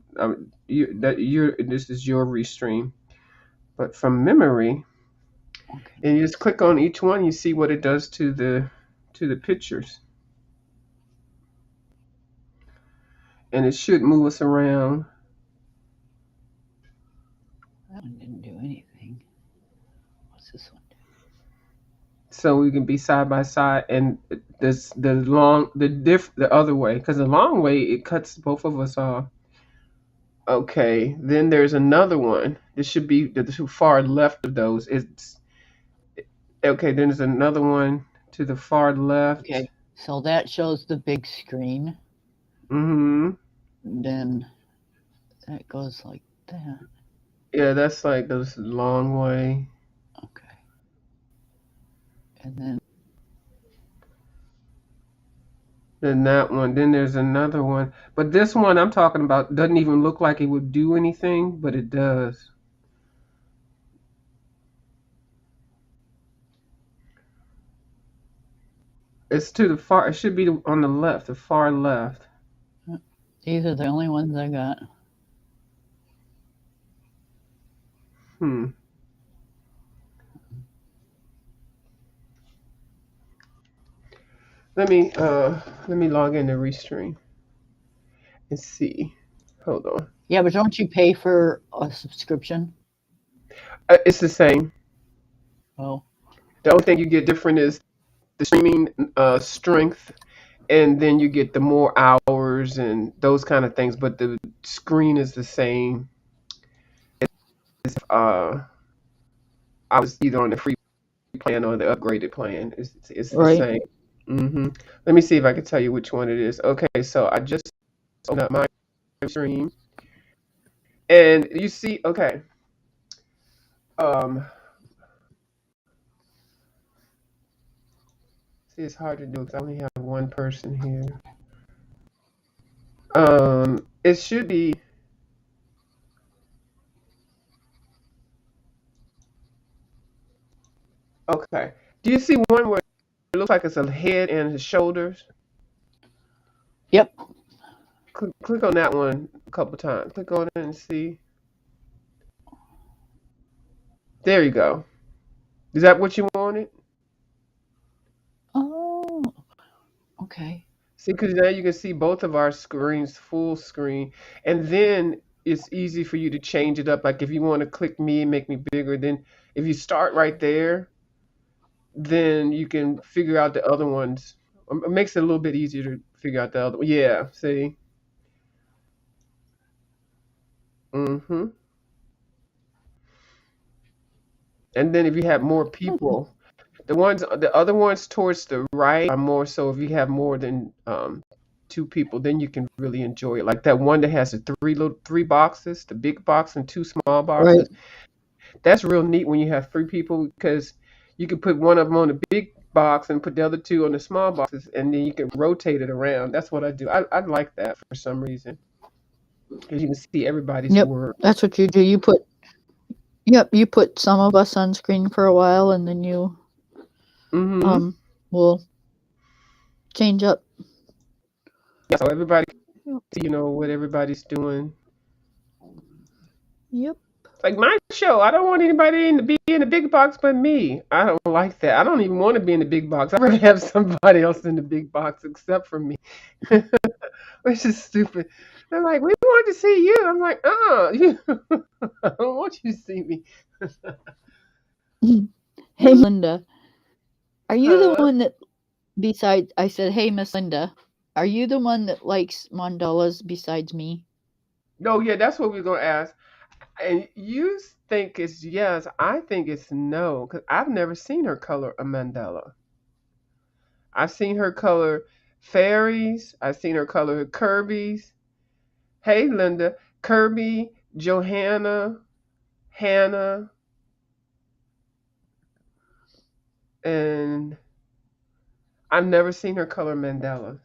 you that you're this is your restream. But from memory, Okay. and you just click on each one, you see what it does to the pictures, and it should move us around. That one didn't do anything. What's this one do? So we can be side by side, and this the other way because the long way it cuts both of us off. Okay, then there's another one. This should be the too far left of those. It's okay. Then there's another one to the far left. Okay. So that shows the big screen. Mm-hmm. Then that goes like that. Yeah, that's like this long way. Okay. And then Then that one. Then there's another one. But this one I'm talking about doesn't even look like it would do anything, but it does. It's to the far. It should be on the left, the far left. these are the only ones I got. Hmm. Let me log into Restream and see. Hold on. Yeah, but don't you pay for a subscription? It's the same. Oh. The only thing you get different is the streaming strength, and then you get the more hours and those kind of things. But the screen is the same. Uh, I was either on the free plan or the upgraded plan. It's the Right. same. Let me see if I can tell you which one it is. Okay, so I just opened up my stream, and you see, okay, um, see, it's hard to do because I only have one person here. It should be okay. Do you see one where it looks like it's a head and his shoulders? Yep. Click on that one a couple times. Click on it and see. There you go. Is that what you wanted? Oh. Okay. See, because now you can see both of our screens full screen, and then it's easy for you to change it up. Like if you want to click me and make me bigger, then if you start right there, then you can figure out the other ones. It makes it a little bit easier to figure out the other. Yeah, see. Mm-hmm. And then if you have more Okay. people, the other ones towards the right are more so if you have more than two people, then you can really enjoy it. Like that one that has the three boxes, the big box and two small Right. boxes. That's real neat when you have three people because you can put one of them on the big box and put the other two on the small boxes, and then you can rotate it around. That's what I do. I like that for some reason because you can see everybody's Yep. work. That's what you do. You put some of us on screen for a while and then you Mm-hmm. will change up. Yeah, so everybody can Yep. see, what everybody's doing. Yep. Like my show, I don't want anybody to be in the big box but me. I don't like that. I don't even want to be in the big box. I'd rather have somebody else in the big box except for me, which is stupid. They're like, we want to see you. I'm like, I don't want you to see me. Hey, Linda, are you the Huh? one that besides I said, "Hey, Miss Linda, are you the one that likes mandalas besides me?" No, yeah, that's what we're gonna ask. And you think it's yes. I think it's no because I've never seen her color a mandala. I've seen her color fairies. I've seen her color Kirby's. Hey, Linda, Kirby, Johanna, Hannah, and I've never seen her color mandalas.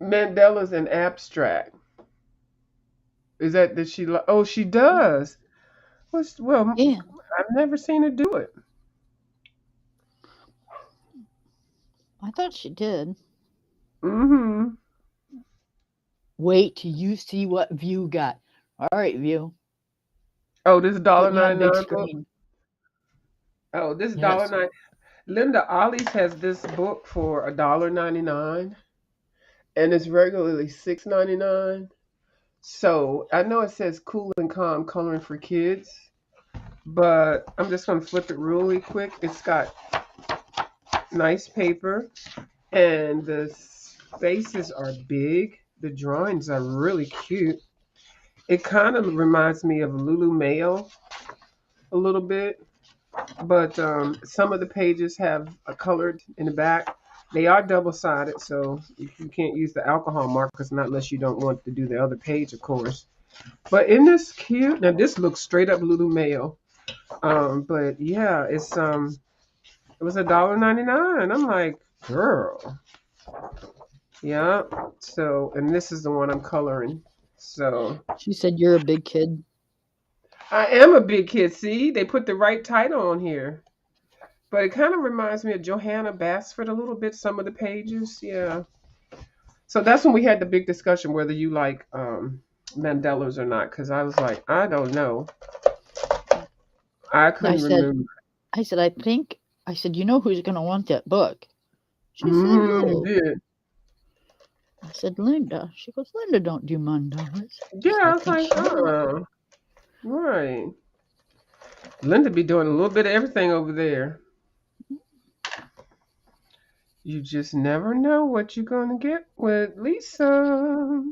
Mandela's an abstract. Is that she? Oh, she does. Well, Yeah. I've never seen her do it. I thought she did. Mm-hmm. Wait till you see what View got. All right, View. Oh, this Putting you on big $1.99 book. screen. Oh, this dollar Yes. nine. Linda Ollie's has this book for $1.99, and it's regularly $6.99. So I know it says Cool and Calm Coloring for Kids, but I'm just gonna flip it really quick. It's got nice paper, and the spaces are big. The drawings are really cute. It kind of reminds me of Lulu Mail a little bit, but some of the pages have a colored in the back. They are double sided, so you can't use the alcohol markers, not unless you don't want to do the other page, of course. But isn't this cute? Now this looks straight up Lulu Mail. But yeah, it was $1.99. I'm like, girl, yeah. So, and this is the one I'm coloring. So She said you're a big kid. I am a big kid. See, they put the right title on here. But it kind of reminds me of Johanna Basford a little bit, some of the pages. Yeah. So that's when we had the big discussion whether you like Mandelas or not. Because I was like, I don't know. I I couldn't said, remember. I said, you know who's going to want that book? She said, You who? did. I said, Linda. She goes, Linda don't do mandalas. Yeah, I I was think like, she does. right. Linda be doing a little bit of everything over there. You just never know what you're going to get with Lisa.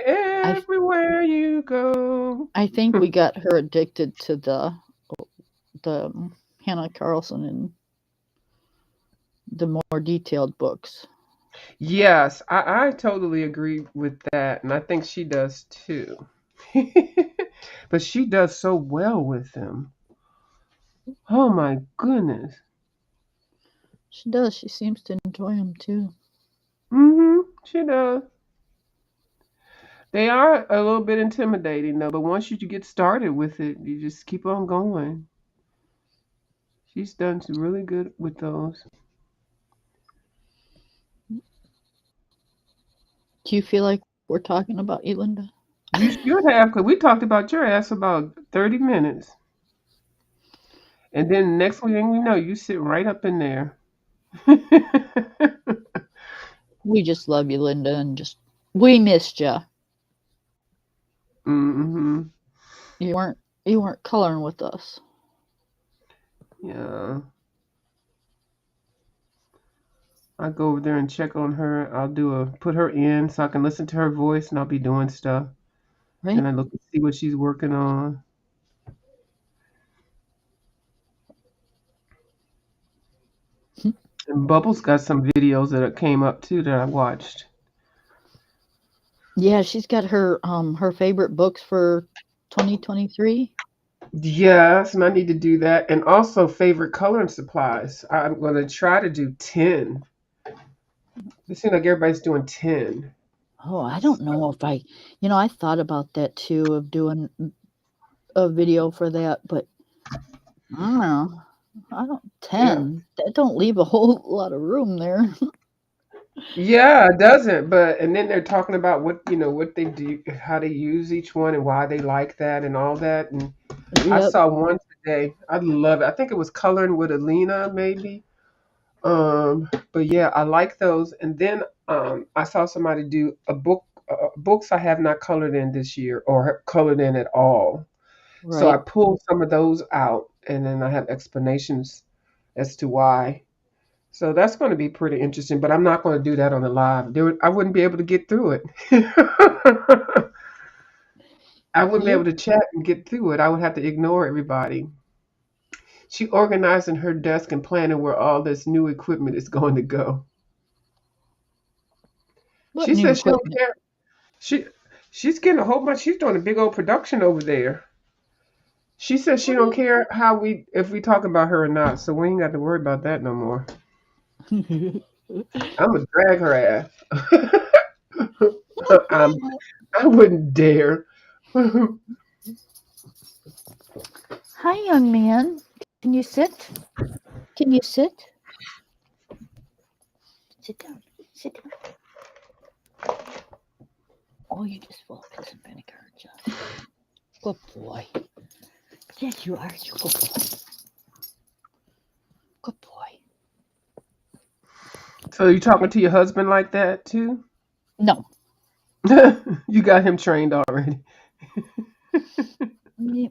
Everywhere you go. I think we got her addicted to the Hannah Carlson and the more detailed books. Yes, I totally agree with that. And I think she does too. But she does so well with them. Oh my goodness. She does. She seems to enjoy them too. She does. They are a little bit intimidating though, but once you get started with it, you just keep on going. She's done some really good with those. Do you feel like we're talking about you, Linda? You should have, because we talked about your ass about 30 minutes. And then next thing we know, you sit right up in there. We just love you, Linda, and we missed you. hmm You weren't coloring with us. Yeah. I go over there and check on her. Put her in so I can listen to her voice and I'll be doing stuff. Right? Then I look and see what she's working on. And Bubbles got some videos that came up too that I watched. Yeah, she's got her favorite books for 2023. Yes, and I need to do that. And also favorite coloring supplies. I'm going to try to do 10. It seems like everybody's doing 10. Oh, I don't know if I thought about that too, of doing a video for that, but I don't know. I don't Yeah. 10. That don't leave a whole lot of room there. Yeah, it doesn't. But and then they're talking about what they do, how they use each one, and why they like that, and all that. And I Yep. saw one today. I love it. I think it was coloring with Alina, maybe. But yeah, I like those. And then I saw somebody do books I have not colored in this year or have colored in at all. So I Right. pulled some of those out, and then I have explanations as to why. So that's going to be pretty interesting, but I'm not going to do that on the live. I wouldn't be able to get through it. I wouldn't be Yep. able to chat and get through it. I would have to ignore everybody. She organizing her desk and planning where all this new equipment is going to go. What She new says she don't equipment? care. She she's getting a whole bunch. She's doing a big old production over there. She says she don't care if we talk about her or not, so we ain't got to worry about that no more. I'm gonna drag her ass. I wouldn't dare. Hi, young man. Can you sit? Can you sit? Sit down. Sit down. Oh, you just full of piss and vinegar, Jeff. Good boy. Yes, you are. You good boy. Good boy. So you talking to your husband like that too? No. You got him trained already. Yeah,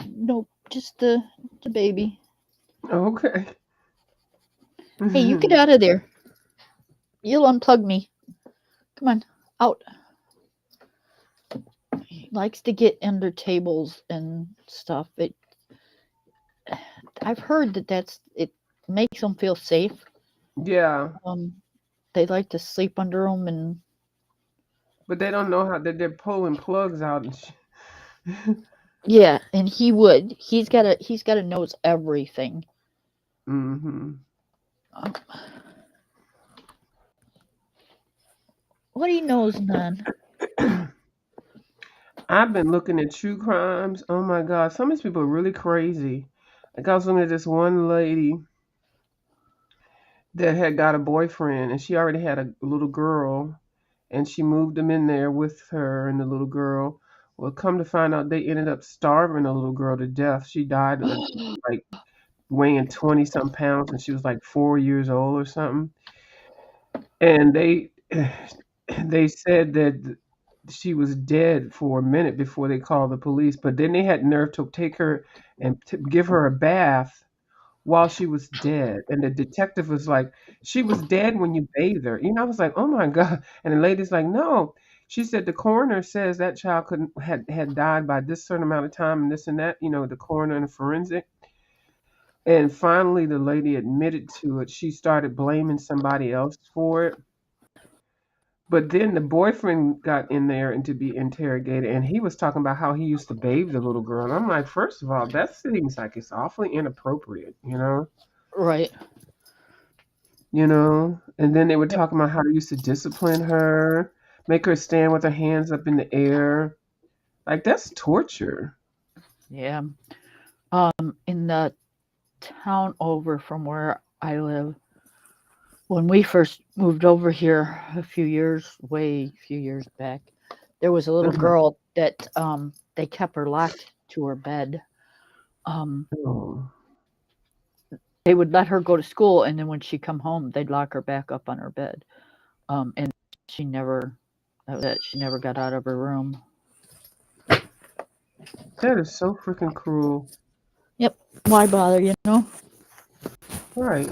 no, just the baby. Okay. Hey, you get out of there. You'll unplug me. Come on, out. He likes to get under tables and stuff. I've heard it makes them feel safe. Yeah, They like to sleep under them, and but they don't know how that they're pulling plugs out and yeah, and he would. He's got to knows everything. hmm Um, what he knows, none. I've been looking at true crimes. Oh my God, some of these people are really crazy. Like I was looking at this one lady that had got a boyfriend, and she already had a little girl, and she moved him in there with her and the little girl. Well, come to find out, they ended up starving the little girl to death. She died like weighing 20 some pounds, and she was like 4 years old or something. And they said that she was dead for a minute before they called the police. But then they had nerve to take her and give her a bath while she was dead. And the detective was like, "She was dead when you bathed her." I was like, "Oh my God!" And the lady's like, "No." She said the coroner says that child couldn't had died by this certain amount of time and this and that. The coroner and the forensic. And finally, the lady admitted to it. She started blaming somebody else for it. But then the boyfriend got in there and to be interrogated, and he was talking about how he used to bathe the little girl. And I'm like, first of all, that seems like it's awfully inappropriate. Right. And then they were Yep. talking about how they used to discipline her, make her stand with her hands up in the air. Like that's torture. Yeah. In the town over from where I live, when we first moved over here few years back, there was a little Uh-huh. girl that they kept her locked to her bed. Um, Oh. they would let her go to school, and then when she come home, they'd lock her back up on her bed. And she never that was it. She never got out of her room. That is so freaking cruel. Yep. Why bother? You know. Right.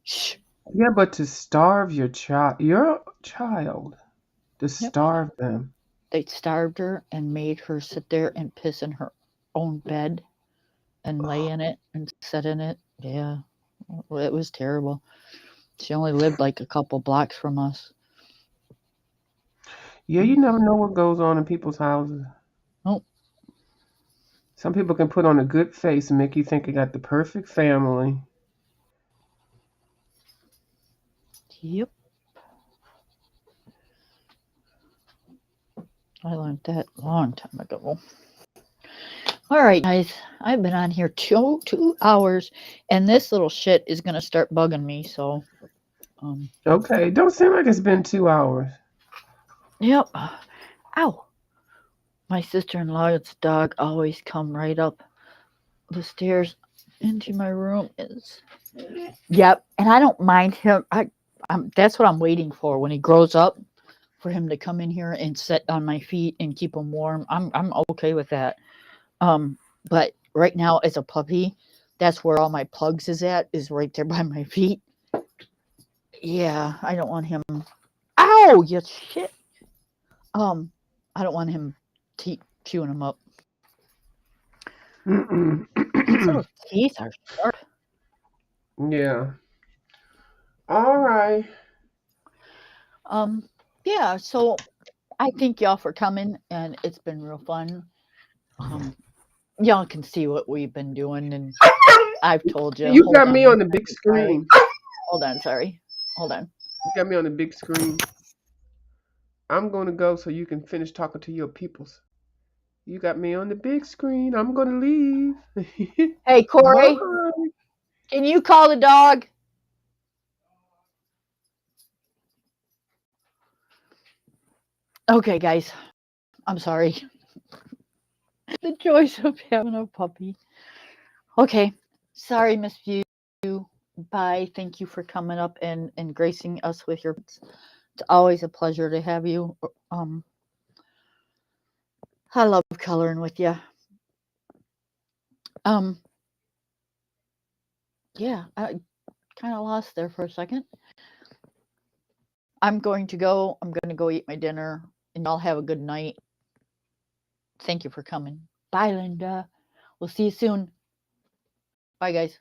Shh. Yeah, but to starve your child, to Yep. starve them. They starved her and made her sit there and piss in her own bed and lay in it and sit in it. Yeah. Well, it was terrible. She only lived like a couple blocks from us. Yeah, you never know what goes on in people's houses. Oh, Some people can put on a good face and make you think they got the perfect family. yep. I learned that a long time ago. All right, guys. I've been on here two hours, and this little shit is gonna start bugging me. So, um, Okay, don't seem like it's been 2 hours. yep. Ow. My sister-in-law's dog always come right up the stairs into my room. Is Yep, and I don't mind him. That's what I'm waiting for when he grows up, for him to come in here and sit on my feet and keep him warm. I'm okay with that. But right now, as a puppy, that's where all my plugs is right there by my feet. Yeah, I don't want him. Ow, you shit. Um, I don't want him chewing him up. Mm-mm. His little teeth are sharp. Yeah. All right. Um, yeah. So I thank y'all for coming, and it's been real fun. Um, y'all can see what we've been doing, and I've told you. You Hold got on me one on the big second. Sorry. screen. Hold on. Sorry. Hold on. You got me on the big screen. I'm going to go so you can finish talking to your peoples. You got me on the big screen. I'm going to leave. Hey, Corey, Bye. can you call the dog? Okay, guys, I'm sorry. The joys of having a puppy. Okay, sorry, Miss View. Bye. Thank you for coming up and gracing us with your. It's always a pleasure to have you. I love coloring with you. Yeah, I kind of lost there for a second. I'm going to go. I'm going to go eat my dinner, and y'all have a good night. Thank you for coming. Bye, Linda. We'll see you soon. Bye, guys.